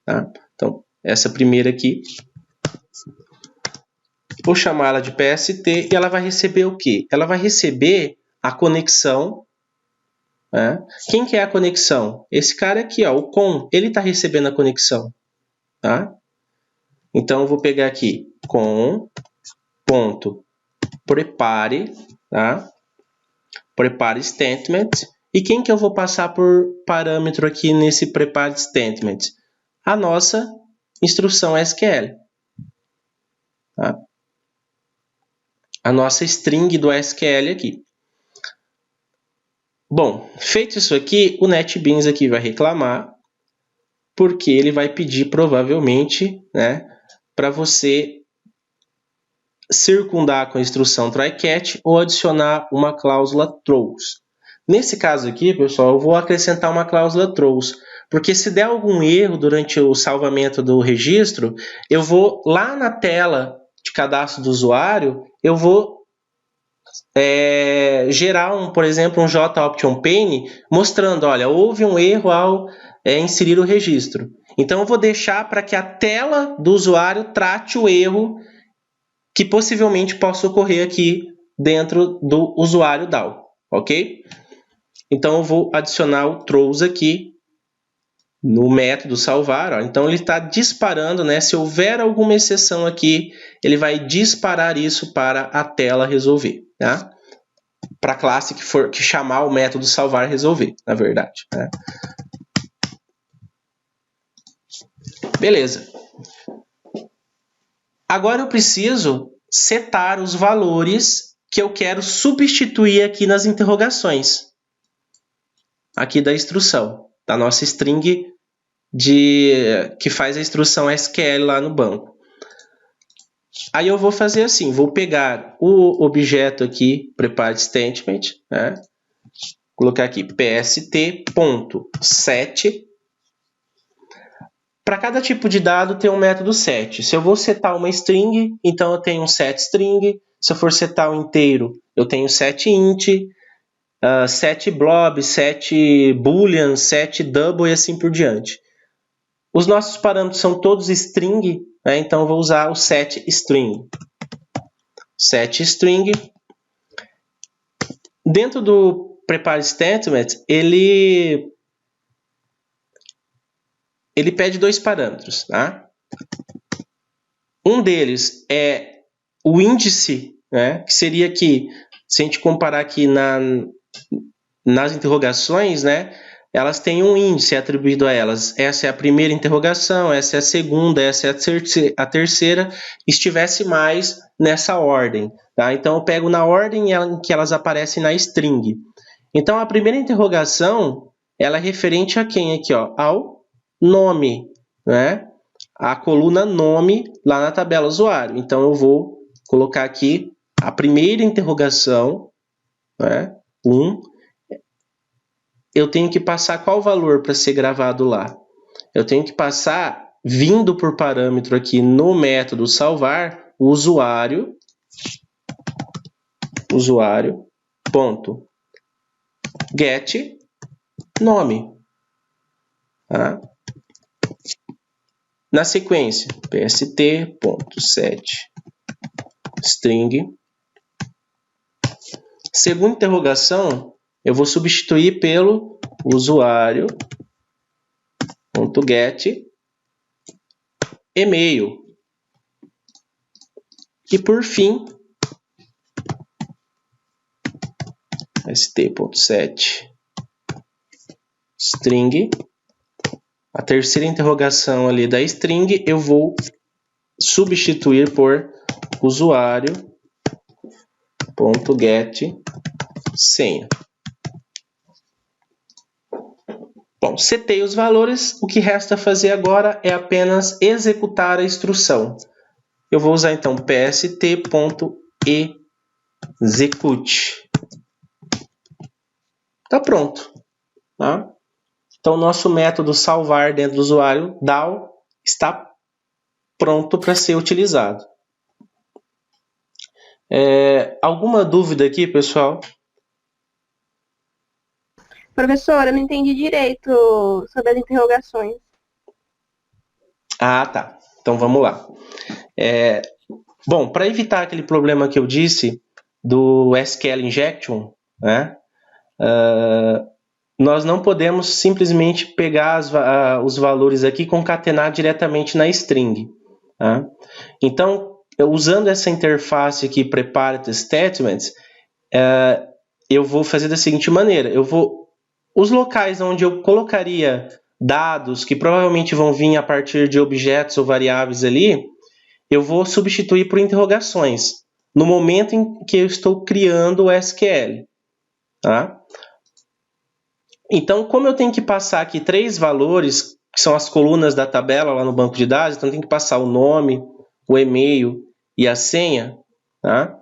S1: tá? Então, essa primeira aqui, vou chamar ela de PST e ela vai receber o quê? Ela vai receber a conexão, né? Quem que é a conexão? Esse cara aqui, ó, o com, ele está recebendo a conexão, tá? Então, eu vou pegar aqui com.prepare, tá? Prepare statement. E quem que eu vou passar por parâmetro aqui nesse prepare statement? A nossa instrução SQL. Tá? A nossa string do SQL aqui. Bom, feito isso aqui, o NetBeans aqui vai reclamar, porque ele vai pedir provavelmente, né, para você circundar com a instrução try-catch ou adicionar uma cláusula throws. Nesse caso aqui, pessoal, eu vou acrescentar uma cláusula throws, porque se der algum erro durante o salvamento do registro, eu vou lá na tela de cadastro do usuário, eu vou gerar, por exemplo, um JOptionPane mostrando, olha, houve um erro ao inserir o registro. Então, eu vou deixar para que a tela do usuário trate o erro que possivelmente possa ocorrer aqui dentro do usuário DAO, ok? Então, eu vou adicionar o throws aqui no método salvar. Ó. Então, ele está disparando, né? Se houver alguma exceção aqui, ele vai disparar isso para a tela resolver, tá? Para a classe que chamar o método salvar resolver, na verdade. Né? Beleza. Agora eu preciso setar os valores que eu quero substituir aqui nas interrogações. Aqui da instrução, da nossa string que faz a instrução SQL lá no banco. Aí eu vou fazer assim, vou pegar o objeto aqui, prepare statement, né? Colocar aqui pst.set. Para cada tipo de dado tem um método set. Se eu vou setar uma string, então eu tenho um setString. Se eu for setar um inteiro, eu tenho setInt, setBlob, setBoolean, setDouble e assim por diante. Os nossos parâmetros são todos string, né? Então eu vou usar o setString. setString. Dentro do prepare statement, ele pede dois parâmetros, tá? Um deles é o índice, né? Que seria aqui, se a gente comparar aqui nas interrogações, né? Elas têm um índice atribuído a elas. Essa é a primeira interrogação, essa é a segunda, essa é a terceira, estivesse mais nessa ordem, tá? Então eu pego na ordem em que elas aparecem na string. Então a primeira interrogação, ela é referente a quem aqui, ó? Ao nome, né? A coluna nome lá na tabela usuário. Então, eu vou colocar aqui a primeira interrogação, né? 1. Eu tenho que passar qual valor para ser gravado lá? Eu tenho que passar, vindo por parâmetro aqui no método salvar, o usuário ponto get nome. Tá? Na sequência, pst.setString. Segunda interrogação, eu vou substituir pelo usuário.get e-mail. E por fim, st.setString. A terceira interrogação ali da string, eu vou substituir por usuário.get senha. Bom, setei os valores, o que resta fazer agora é apenas executar a instrução. Eu vou usar então pst.execute. execute. Tá pronto. Tá? Então, nosso método salvar dentro do usuário DAO está pronto para ser utilizado. Alguma dúvida aqui, pessoal?
S2: Professor, eu não entendi direito sobre as interrogações.
S1: Ah, tá. Então, vamos lá. Bom, para evitar aquele problema que eu disse do SQL Injection, né, nós não podemos simplesmente pegar os valores aqui e concatenar diretamente na string. Tá? Então, usando essa interface aqui, Prepared Statements, eu vou fazer da seguinte maneira. Os locais onde eu colocaria dados que provavelmente vão vir a partir de objetos ou variáveis ali, eu vou substituir por interrogações no momento em que eu estou criando o SQL. Tá? Então, como eu tenho que passar aqui 3 valores, que são as colunas da tabela lá no banco de dados, então eu tenho que passar o nome, o e-mail e a senha, tá?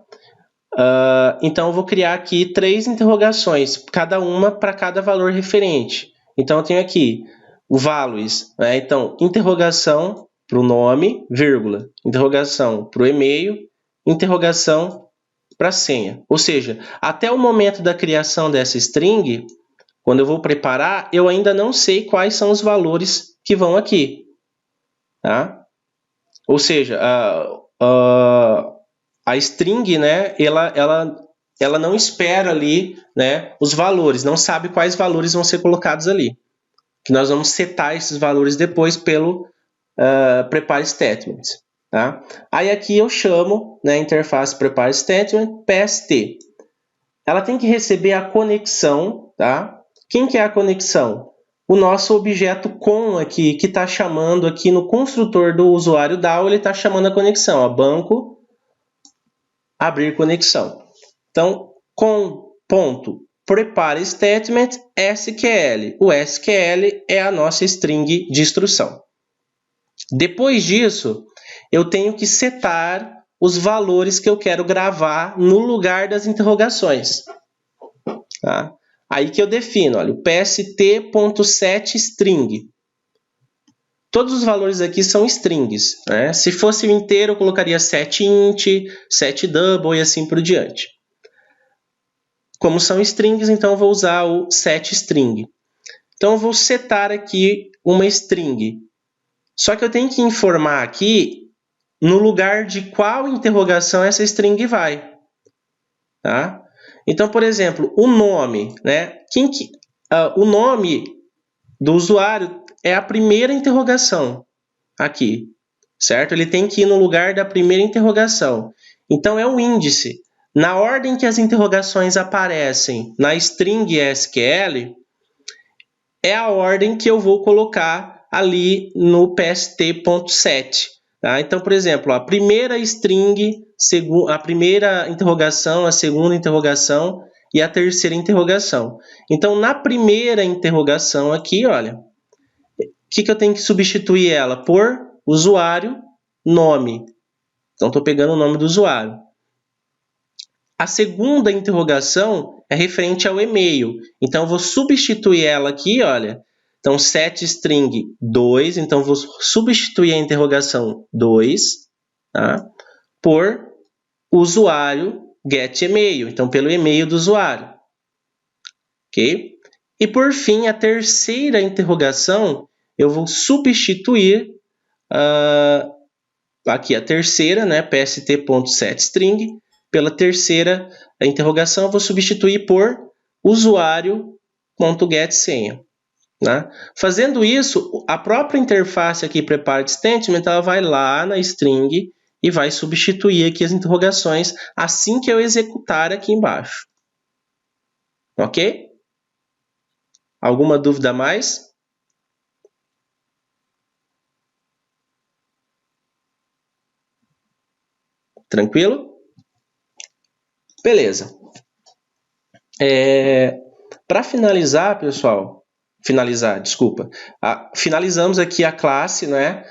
S1: Então eu vou criar aqui 3 interrogações, cada uma para cada valor referente. Então eu tenho aqui o values, né? Então interrogação para o nome, vírgula, interrogação para o e-mail, interrogação para a senha. Ou seja, até o momento da criação dessa string, quando eu vou preparar, eu ainda não sei quais são os valores que vão aqui. Tá? Ou seja, a string, né, ela não espera ali, né, os valores, não sabe quais valores vão ser colocados ali. Que nós vamos setar esses valores depois pelo prepare statements. Tá? Aí aqui eu chamo, né, interface prepare statement PST. Ela tem que receber a conexão, tá? Quem que é a conexão? O nosso objeto com aqui, que está chamando aqui no construtor do usuário DAO, ele está chamando a conexão, ó, banco, abrir conexão. Então, com ponto prepare statement SQL. O SQL é a nossa string de instrução. Depois disso, eu tenho que setar os valores que eu quero gravar no lugar das interrogações. Tá? Aí que eu defino, olha, o pst.setString. Todos os valores aqui são strings. Né? Se fosse o inteiro, eu colocaria setInt, setDouble e assim por diante. Como são strings, então eu vou usar o setString. Então eu vou setar aqui uma string. Só que eu tenho que informar aqui no lugar de qual interrogação essa string vai. Tá? Então, por exemplo, o nome, né? O nome do usuário é a primeira interrogação aqui, certo? Ele tem que ir no lugar da primeira interrogação. Então, é o índice. Na ordem que as interrogações aparecem na string SQL, é a ordem que eu vou colocar ali no pst.set. Tá? Então, por exemplo, a primeira string, a primeira interrogação, a segunda interrogação e a terceira interrogação. Então, na primeira interrogação aqui, olha, o que eu tenho que substituir ela? Por usuário, nome. Então, estou pegando o nome do usuário. A segunda interrogação é referente ao e-mail. Então, eu vou substituir ela aqui, olha. Então, setString 2, então vou substituir a interrogação 2, tá? Por usuário getEmail, então pelo e-mail do usuário. Ok? E por fim, a terceira interrogação, eu vou substituir aqui a terceira, né, pst.setString, pela terceira interrogação, eu vou substituir por usuário.getSenha. Né? Fazendo isso, a própria interface aqui, Prepared Statement, ela vai lá na string e vai substituir aqui as interrogações assim que eu executar aqui embaixo. Ok? Alguma dúvida a mais? Tranquilo? Beleza. Para finalizar, pessoal, finalizamos aqui a classe, né?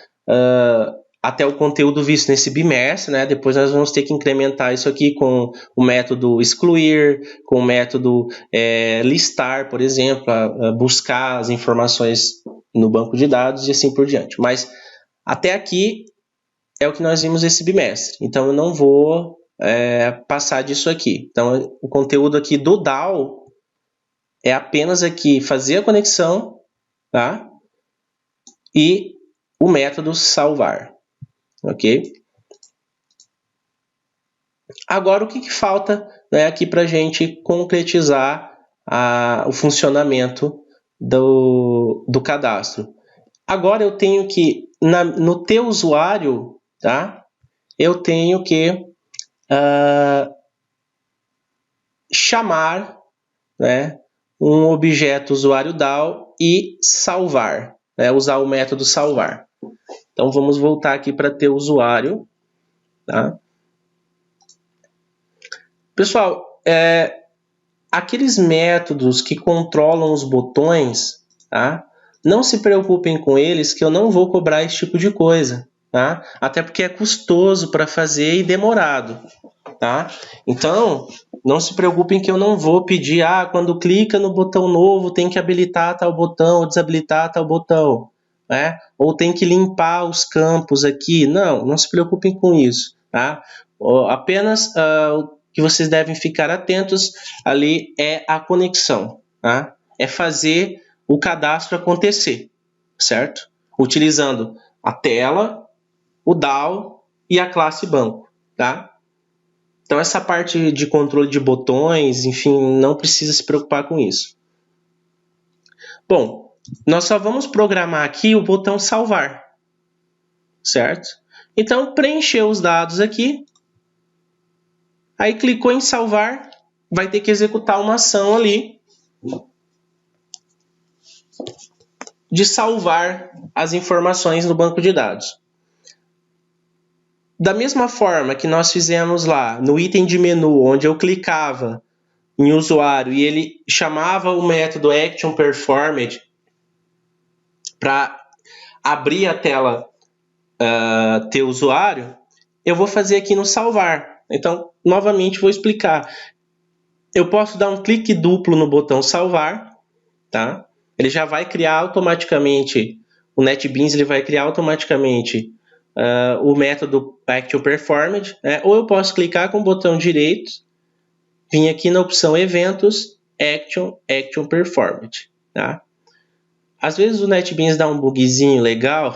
S1: até o conteúdo visto nesse bimestre, né? Depois nós vamos ter que incrementar isso aqui com o método excluir, com o método listar, por exemplo, buscar as informações no banco de dados e assim por diante. Mas até aqui é o que nós vimos esse bimestre. Então eu não vou passar disso aqui. Então o conteúdo aqui do DAO é apenas aqui fazer a conexão, tá? E o método salvar, ok? Agora o que falta, né, aqui para a gente concretizar o funcionamento do cadastro? Agora eu tenho que, no teu usuário, tá? Eu tenho que chamar, né, um objeto usuário DAO e salvar, né, usar o método salvar. Então vamos voltar aqui para ter usuário, tá? Pessoal, aqueles métodos que controlam os botões, tá? Não se preocupem com eles, que eu não vou cobrar esse tipo de coisa, tá? Até porque é custoso para fazer e demorado, tá? Então, não se preocupem que eu não vou pedir, quando clica no botão novo tem que habilitar tal botão ou desabilitar tal botão, né? Ou tem que limpar os campos aqui. Não se preocupem com isso, tá? Apenas o que vocês devem ficar atentos ali é a conexão, tá? É fazer o cadastro acontecer, certo? Utilizando a tela, o DAO e a classe banco, tá? Então essa parte de controle de botões, enfim, não precisa se preocupar com isso. Bom, nós só vamos programar aqui o botão salvar, certo? Então preencher os dados aqui, aí clicou em salvar, vai ter que executar uma ação ali de salvar as informações no banco de dados. Da mesma forma que nós fizemos lá no item de menu, onde eu clicava em usuário e ele chamava o método ActionPerformed para abrir a tela teu usuário, eu vou fazer aqui no salvar. Então, novamente vou explicar. Eu posso dar um clique duplo no botão salvar, tá? Ele já vai criar automaticamente, o NetBeans ele vai criar automaticamente o método ActionPerformed, né? Ou eu posso clicar com o botão direito, vir aqui na opção Eventos, ActionPerformed, tá? Às vezes o NetBeans dá um bugzinho legal,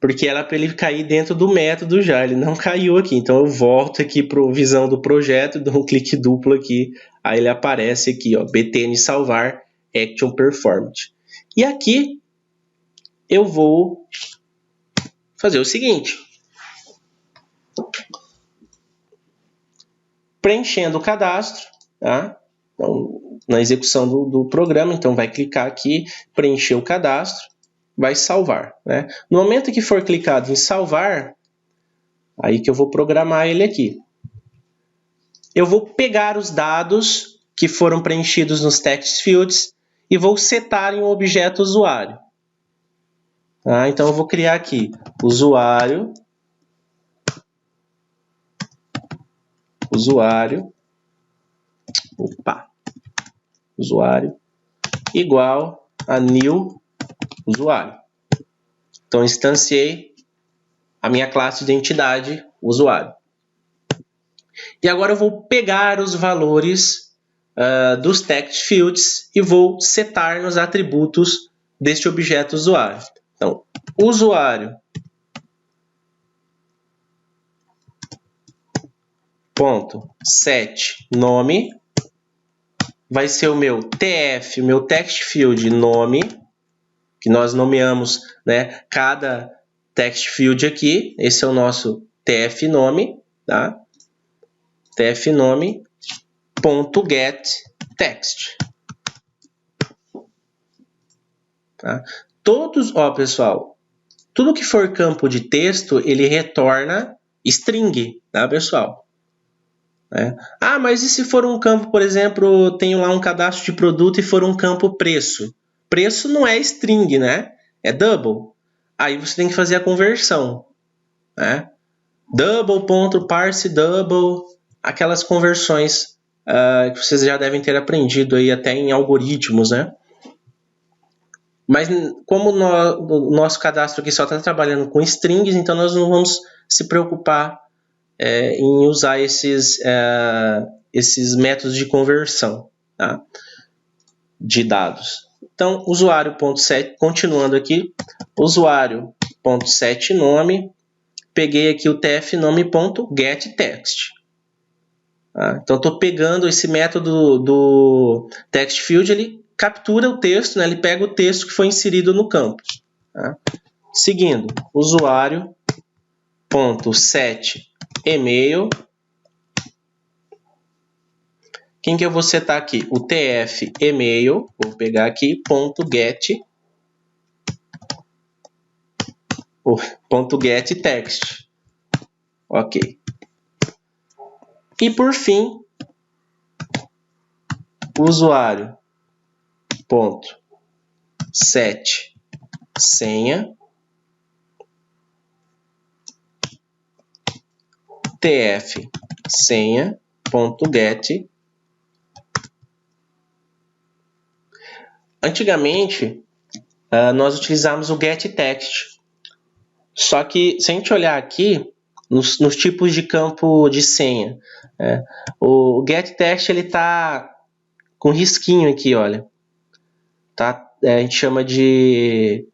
S1: porque era para ele cair dentro do método já, ele não caiu aqui. Então eu volto aqui para a visão do projeto, dou um clique duplo aqui, aí ele aparece aqui, ó, btn salvar ActionPerformed. E aqui eu vou fazer o seguinte. Preenchendo o cadastro, tá? Então, na execução do programa, então vai clicar aqui, preencher o cadastro, vai salvar, né? No momento que for clicado em salvar, aí que eu vou programar ele aqui. Eu vou pegar os dados que foram preenchidos nos text fields e vou setar em um objeto usuário. Tá? Então eu vou criar aqui usuário igual a new usuário. Então instanciei a minha classe de identidade usuário. E agora eu vou pegar os valores dos text fields e vou setar nos atributos deste objeto usuário. Então, usuário ponto set nome vai ser o meu TF, o meu text field nome, que nós nomeamos, né, cada text field aqui. Esse é o nosso TF nome, tá? TF nome ponto get text. Tá? Pessoal, tudo que for campo de texto, ele retorna string, tá, pessoal? Mas e se for um campo, por exemplo, tenho lá um cadastro de produto e for um campo preço? Preço não é string, né? É double. Aí você tem que fazer a conversão. né? Double, ponto, parse double, aquelas conversões que vocês já devem ter aprendido aí até em algoritmos, né? Mas como o nosso cadastro aqui só está trabalhando com strings, então nós não vamos se preocupar em usar esses métodos de conversão, tá? De dados. Então, usuário.set, continuando aqui, usuário.setNome, peguei aqui o tfnome.getText. Tá? Então, estou pegando esse método do TextField, ele captura o texto, né? Ele pega o texto que foi inserido no campo. Tá? Seguindo, usuário.setEmail. Quem que eu vou setar aqui? O tf-email, vou pegar aqui, .get, .getText. Ok. E por fim, usuário.set senha, tf senha.get. Antigamente, nós utilizávamos o getText. Só que, se a gente olhar aqui, nos tipos de campo de senha, o getText ele está com risquinho aqui, olha. Tá? A gente chama de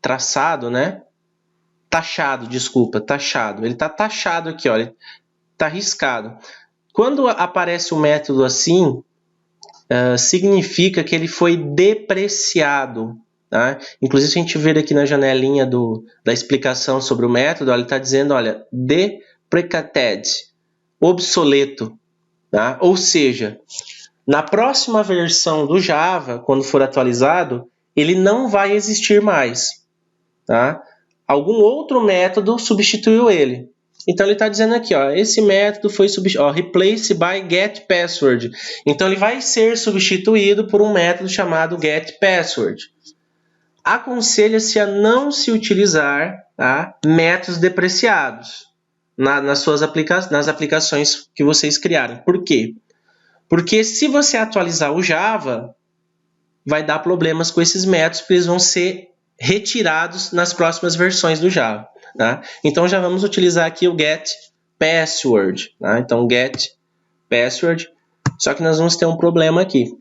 S1: traçado, né? Taxado, desculpa, taxado. Ele está taxado aqui, olha. Está riscado. Quando aparece um método assim, significa que ele foi depreciado. Tá? Inclusive, se a gente ver aqui na janelinha da explicação sobre o método, ele está dizendo, olha, deprecated, obsoleto. Tá? Ou seja, na próxima versão do Java, quando for atualizado, ele não vai existir mais. Tá? Algum outro método substituiu ele. Então ele está dizendo aqui, ó, esse método foi replace by getPassword. Então ele vai ser substituído por um método chamado getPassword. Aconselha-se a não se utilizar, tá, métodos depreciados nas aplicações que vocês criarem. Por quê? Porque se você atualizar o Java, vai dar problemas com esses métodos, porque eles vão ser retirados nas próximas versões do Java. Tá? Então já vamos utilizar aqui o getPassword. Tá? Então getPassword, só que nós vamos ter um problema aqui.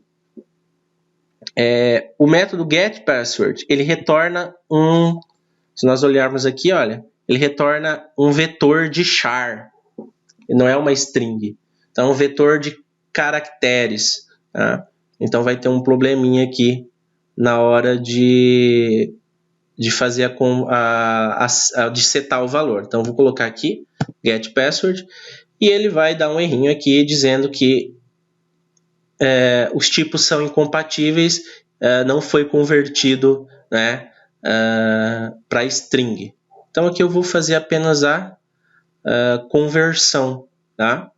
S1: O método getPassword, ele retorna se nós olharmos aqui, olha, ele retorna um vetor de char, não é uma string. Então, um vetor de caracteres. Tá? Então, vai ter um probleminha aqui na hora de fazer de setar o valor. Então, vou colocar aqui getPassword e ele vai dar um errinho aqui dizendo que os tipos são incompatíveis, não foi convertido, né, para string. Então, aqui eu vou fazer apenas a conversão. Tá?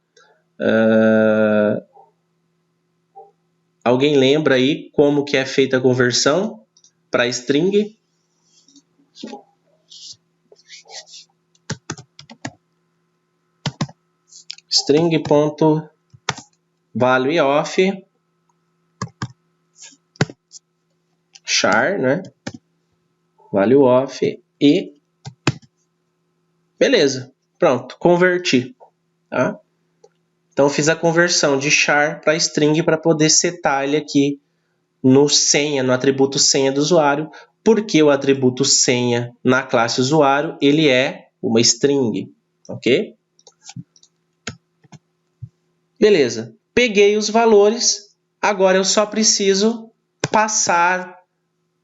S1: Alguém lembra aí como que é feita a conversão para string? String.valueOf char, né? ValueOf e beleza, pronto, converti. Tá? Então, fiz a conversão de char para string para poder setar ele aqui no atributo senha do usuário, porque o atributo senha na classe usuário, ele é uma string, ok? Beleza, peguei os valores, agora eu só preciso passar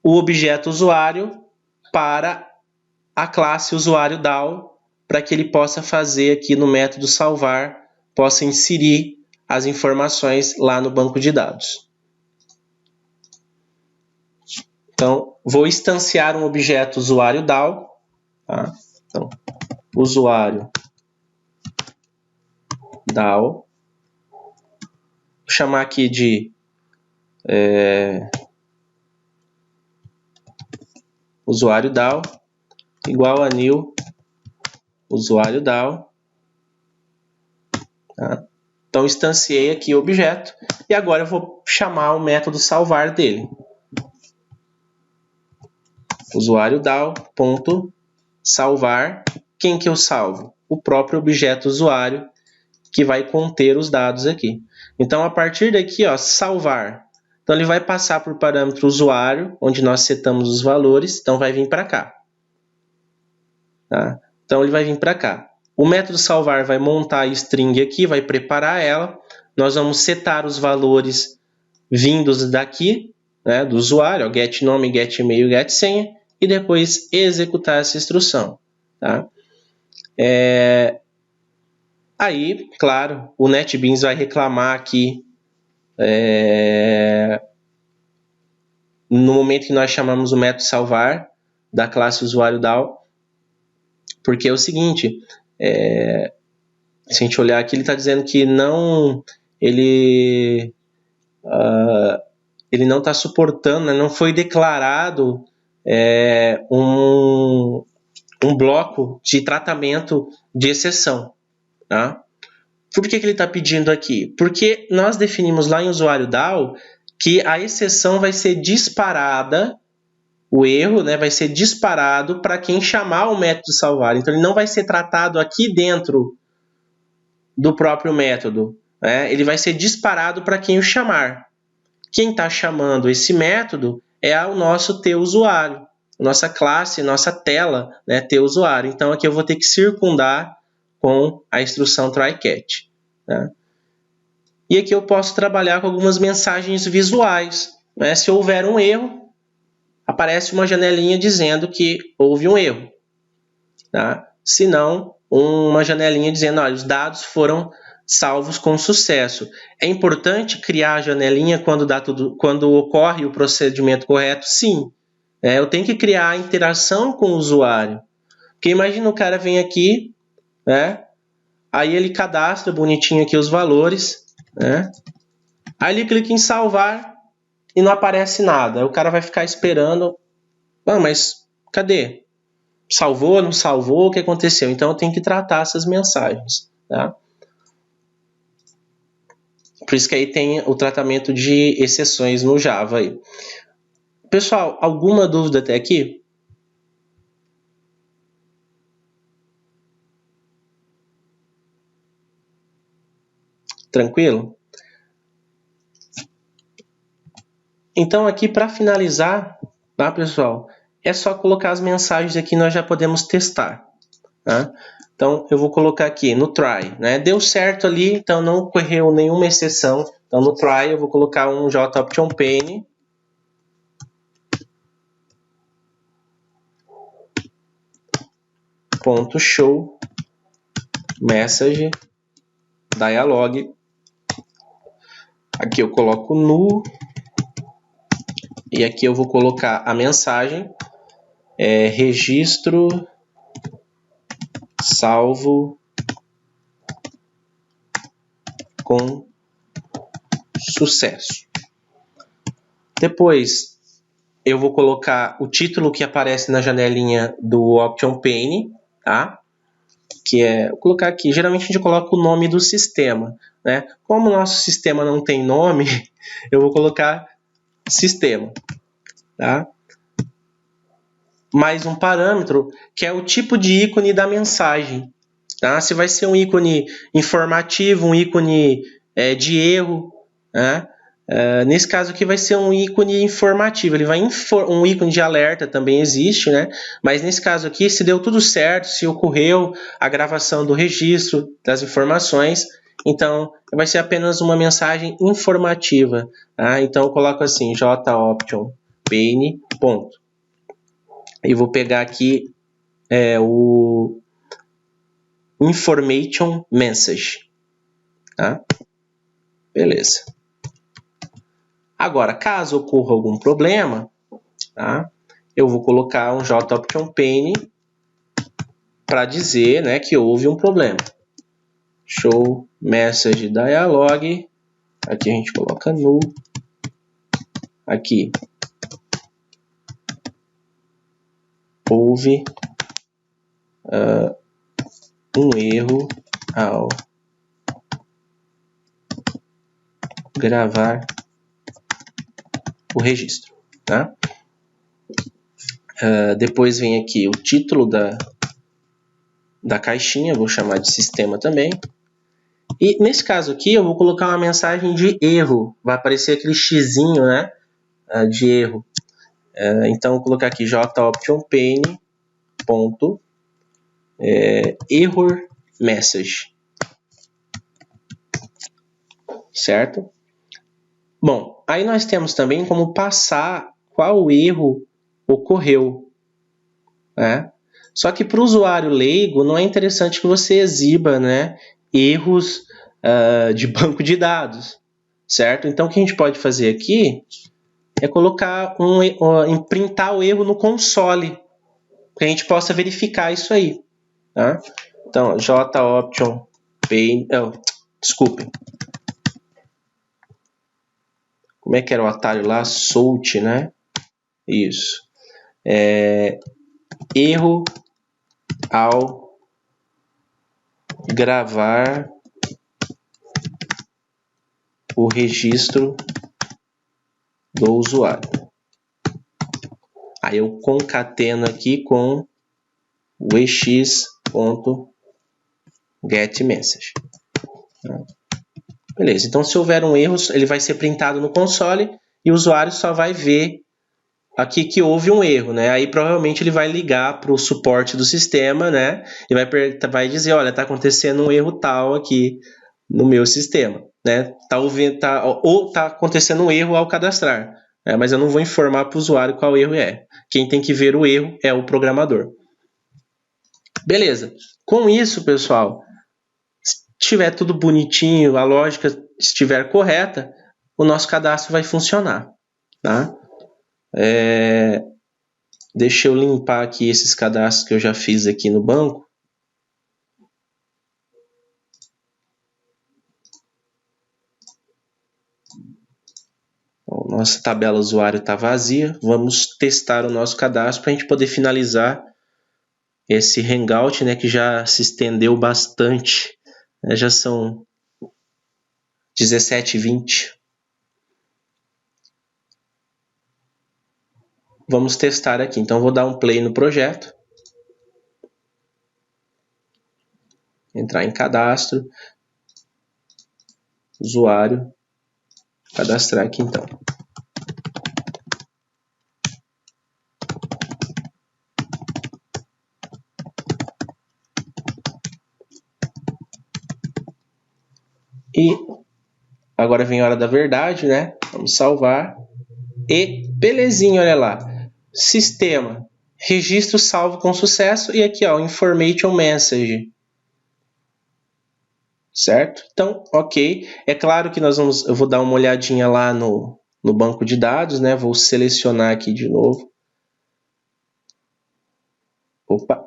S1: o objeto usuário para a classe usuário DAO, para que ele possa fazer aqui no método salvar, possa inserir as informações lá no banco de dados. Então, vou instanciar um objeto usuário DAO. Tá? Então, usuário DAO. Vou chamar aqui de usuário DAO igual a new usuário DAO. Tá? Então, instanciei aqui o objeto e agora eu vou chamar o método salvar dele. Usuário DAO.salvar. Quem que eu salvo? O próprio objeto usuário, que vai conter os dados aqui. Então, a partir daqui, ó, salvar. Então, ele vai passar por parâmetro usuário, onde nós setamos os valores. Então, vai vir para cá. Tá? Então, ele vai vir para cá. O método salvar vai montar a string aqui, vai preparar ela. Nós vamos setar os valores vindos daqui, né, do usuário, ó, get nome, get e-mail, get senha, e depois executar essa instrução. Tá? Aí, claro, o NetBeans vai reclamar aqui no momento que nós chamamos o método salvar da classe usuário DAO, porque é o seguinte, se a gente olhar aqui, ele está dizendo que ele não está suportando, né, não foi declarado um bloco de tratamento de exceção. Tá? Por que ele está pedindo aqui? Porque nós definimos lá em usuário DAO que a exceção vai ser disparada, o erro, né, vai ser disparado para quem chamar o método salvar. Então, ele não vai ser tratado aqui dentro do próprio método. Né? Ele vai ser disparado para quem o chamar. Quem está chamando esse método é o nosso TUsuário, nossa classe, nossa tela, né, TUsuário. Então, aqui eu vou ter que circundar com a instrução try-catch. Né? E aqui eu posso trabalhar com algumas mensagens visuais. Né? Se houver um erro, aparece uma janelinha dizendo que houve um erro. Tá? Se não, uma janelinha dizendo que os dados foram salvos com sucesso. É importante criar a janelinha quando ocorre o procedimento correto? Sim. Eu tenho que criar a interação com o usuário. Porque imagina o cara vem aqui, né? Aí ele cadastra bonitinho aqui os valores, né? Aí ele clica em salvar e não aparece nada. O cara vai ficar esperando. Mas cadê? Salvou, não salvou? O que aconteceu? Então eu tenho que tratar essas mensagens. Tá? Por isso que aí tem o tratamento de exceções no Java. Aí. Pessoal, alguma dúvida até aqui? Tranquilo? Então aqui para finalizar, tá, pessoal? É só colocar as mensagens aqui, nós já podemos testar. Tá? Então eu vou colocar aqui no try, né? Deu certo ali, então não ocorreu nenhuma exceção. Então no try eu vou colocar um JOptionPane. .show message dialog. Aqui eu coloco null. E aqui eu vou colocar a mensagem registro salvo com sucesso. Depois eu vou colocar o título que aparece na janelinha do OptionPane, tá? Que vou colocar aqui, geralmente a gente coloca o nome do sistema, né? Como o nosso sistema não tem nome, eu vou colocar sistema, tá? Mais um parâmetro, que é o tipo de ícone da mensagem, tá? Se vai ser um ícone informativo, um ícone de erro, né? Nesse caso aqui vai ser um ícone informativo, ele vai um ícone de alerta também existe, né? Mas nesse caso aqui, se deu tudo certo, se ocorreu a gravação do registro das informações, então vai ser apenas uma mensagem informativa, tá? Então eu coloco assim, JOptionPane, ponto. E vou pegar aqui o information message, tá? Beleza. Agora, caso ocorra algum problema, tá? Eu vou colocar um JOptionPane para dizer, né, que houve um problema. Show message dialog. Aqui a gente coloca null. Aqui houve um erro ao gravar o registro, tá? Depois vem aqui o título da caixinha, vou chamar de sistema também. E nesse caso aqui eu vou colocar uma mensagem de erro, vai aparecer aquele xizinho, né, de erro. Então eu vou colocar aqui joptionpane ponto error message, certo? Bom, aí nós temos também como passar qual erro ocorreu, né? Só que para o usuário leigo não é interessante que você exiba, né, erros de banco de dados, certo? Então o que a gente pode fazer aqui é colocar printar o erro no console, para a gente possa verificar isso aí, tá? Então joptionpane, desculpem, como é que era o atalho lá? Salt, né? Isso. Erro ao gravar o registro do usuário. Aí eu concateno aqui com o ex.getMessage. Beleza, então se houver um erro, ele vai ser printado no console e o usuário só vai ver aqui que houve um erro, né? Aí provavelmente ele vai ligar para o suporte do sistema, né? E vai dizer, olha, está acontecendo um erro tal aqui no meu sistema, né? Ou está acontecendo um erro ao cadastrar, né? Mas eu não vou informar para o usuário qual erro é. Quem tem que ver o erro é o programador. Beleza. Com isso, pessoal, se tiver tudo bonitinho, a lógica estiver correta, o nosso cadastro vai funcionar, tá? Deixa eu limpar aqui esses cadastros que eu já fiz aqui no banco. Nossa tabela usuário está vazia. Vamos testar o nosso cadastro para a gente poder finalizar esse Hangout, né, que já se estendeu bastante. Já são 17h20. Vamos testar aqui. Então, vou dar um play no projeto. Entrar em cadastro. Usuário. Cadastrar aqui, então. E agora vem a hora da verdade, né? Vamos salvar. E belezinha, olha lá. Sistema. Registro salvo com sucesso. E aqui, ó, information message. Certo? Então, ok. É claro que eu vou dar uma olhadinha lá no banco de dados, né? Vou selecionar aqui de novo. Opa.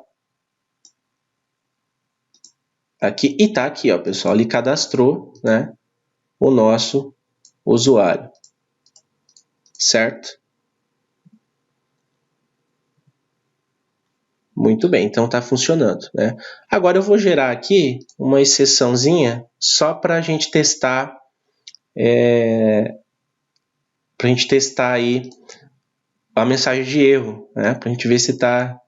S1: Aqui, e tá aqui, ó, pessoal. Ele cadastrou, né, o nosso usuário. Certo? Muito bem, então está funcionando, né? Agora eu vou gerar aqui uma exceçãozinha só para a gente testar, aí a mensagem de erro, né? Para a gente ver se está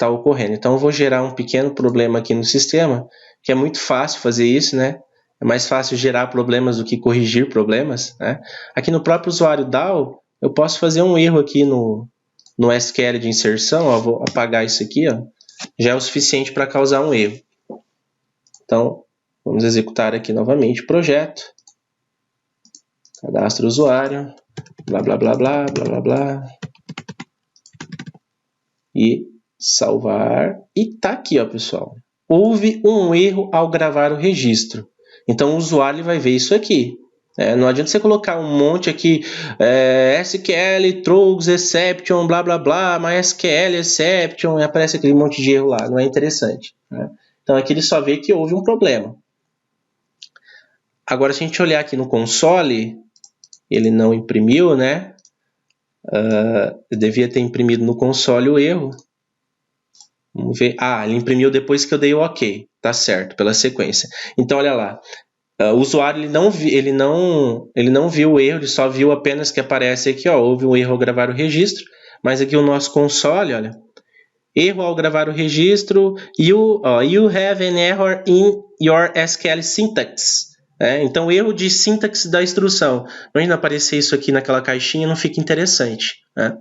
S1: ocorrendo. Então eu vou gerar um pequeno problema aqui no sistema, que é muito fácil fazer isso, né? É mais fácil gerar problemas do que corrigir problemas, né? Aqui no próprio usuário DAO, eu posso fazer um erro aqui no SQL de inserção, ó, vou apagar isso aqui, ó, já é o suficiente para causar um erro. Então, vamos executar aqui novamente o projeto. Cadastro usuário, blá, blá, blá, blá, blá, blá, blá. E salvar. E tá aqui, ó, pessoal. Houve um erro ao gravar o registro. Então, o usuário vai ver isso aqui. Não adianta você colocar um monte aqui, SQL, Trogs, Exception, blá, blá, blá, MySQL, Exception, e aparece aquele monte de erro lá. Não é interessante, né? Então, aqui ele só vê que houve um problema. Agora, se a gente olhar aqui no console, ele não imprimiu, né? Eu devia ter imprimido no console o erro. Vamos ver. Ele imprimiu depois que eu dei o OK. tá certo, pela sequência. Então, olha lá. O usuário ele não viu o erro, ele só viu apenas que aparece aqui, ó, houve um erro ao gravar o registro, mas aqui o nosso console, olha, erro ao gravar o registro, you have an error in your SQL syntax. Então, erro de sintaxe da instrução. Imagina aparecer isso aqui naquela caixinha, não fica interessante. Né?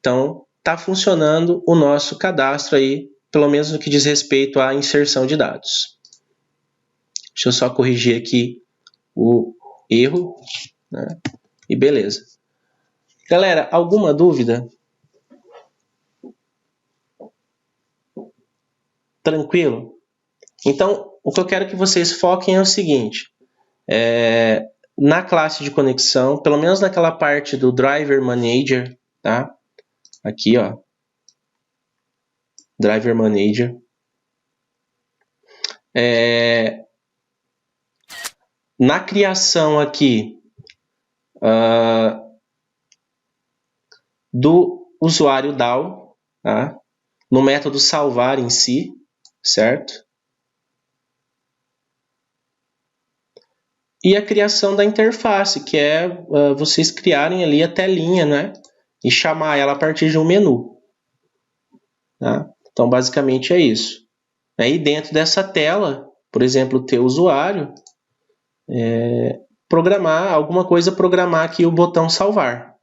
S1: Então, está funcionando o nosso cadastro aí, pelo menos no que diz respeito à inserção de dados. Deixa eu só corrigir aqui o erro, né? E beleza. Galera, alguma dúvida? Tranquilo? Então, o que eu quero que vocês foquem é o seguinte. Na classe de conexão, pelo menos naquela parte do Driver Manager, tá? Aqui, ó. Driver Manager. Na criação aqui do usuário DAO, tá? No método salvar em si, certo? E a criação da interface, que é vocês criarem ali a telinha, né? E chamar ela a partir de um menu. Tá? Então, basicamente é isso. Aí dentro dessa tela, por exemplo, o teu usuário, programar aqui o botão salvar.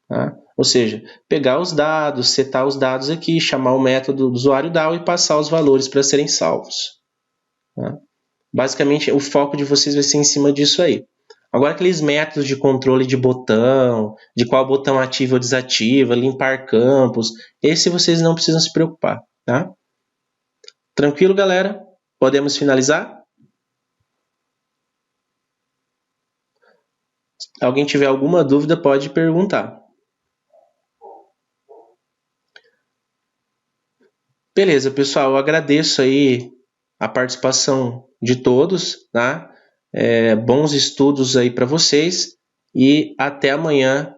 S1: Tá? Ou seja, pegar os dados, setar os dados aqui, chamar o método do usuário DAO e passar os valores para serem salvos. Tá? Basicamente, o foco de vocês vai ser em cima disso aí. Agora, aqueles métodos de controle de botão, de qual botão ativa ou desativa, limpar campos, esse vocês não precisam se preocupar. Tá? Tranquilo, galera? Podemos finalizar? Se alguém tiver alguma dúvida, pode perguntar. Beleza, pessoal. Eu agradeço aí a participação de todos, tá? Bons estudos aí para vocês e até amanhã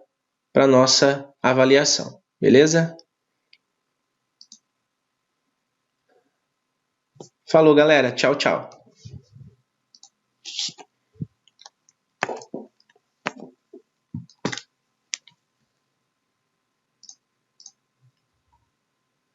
S1: para nossa avaliação. Beleza? Falou, galera. Tchau, tchau.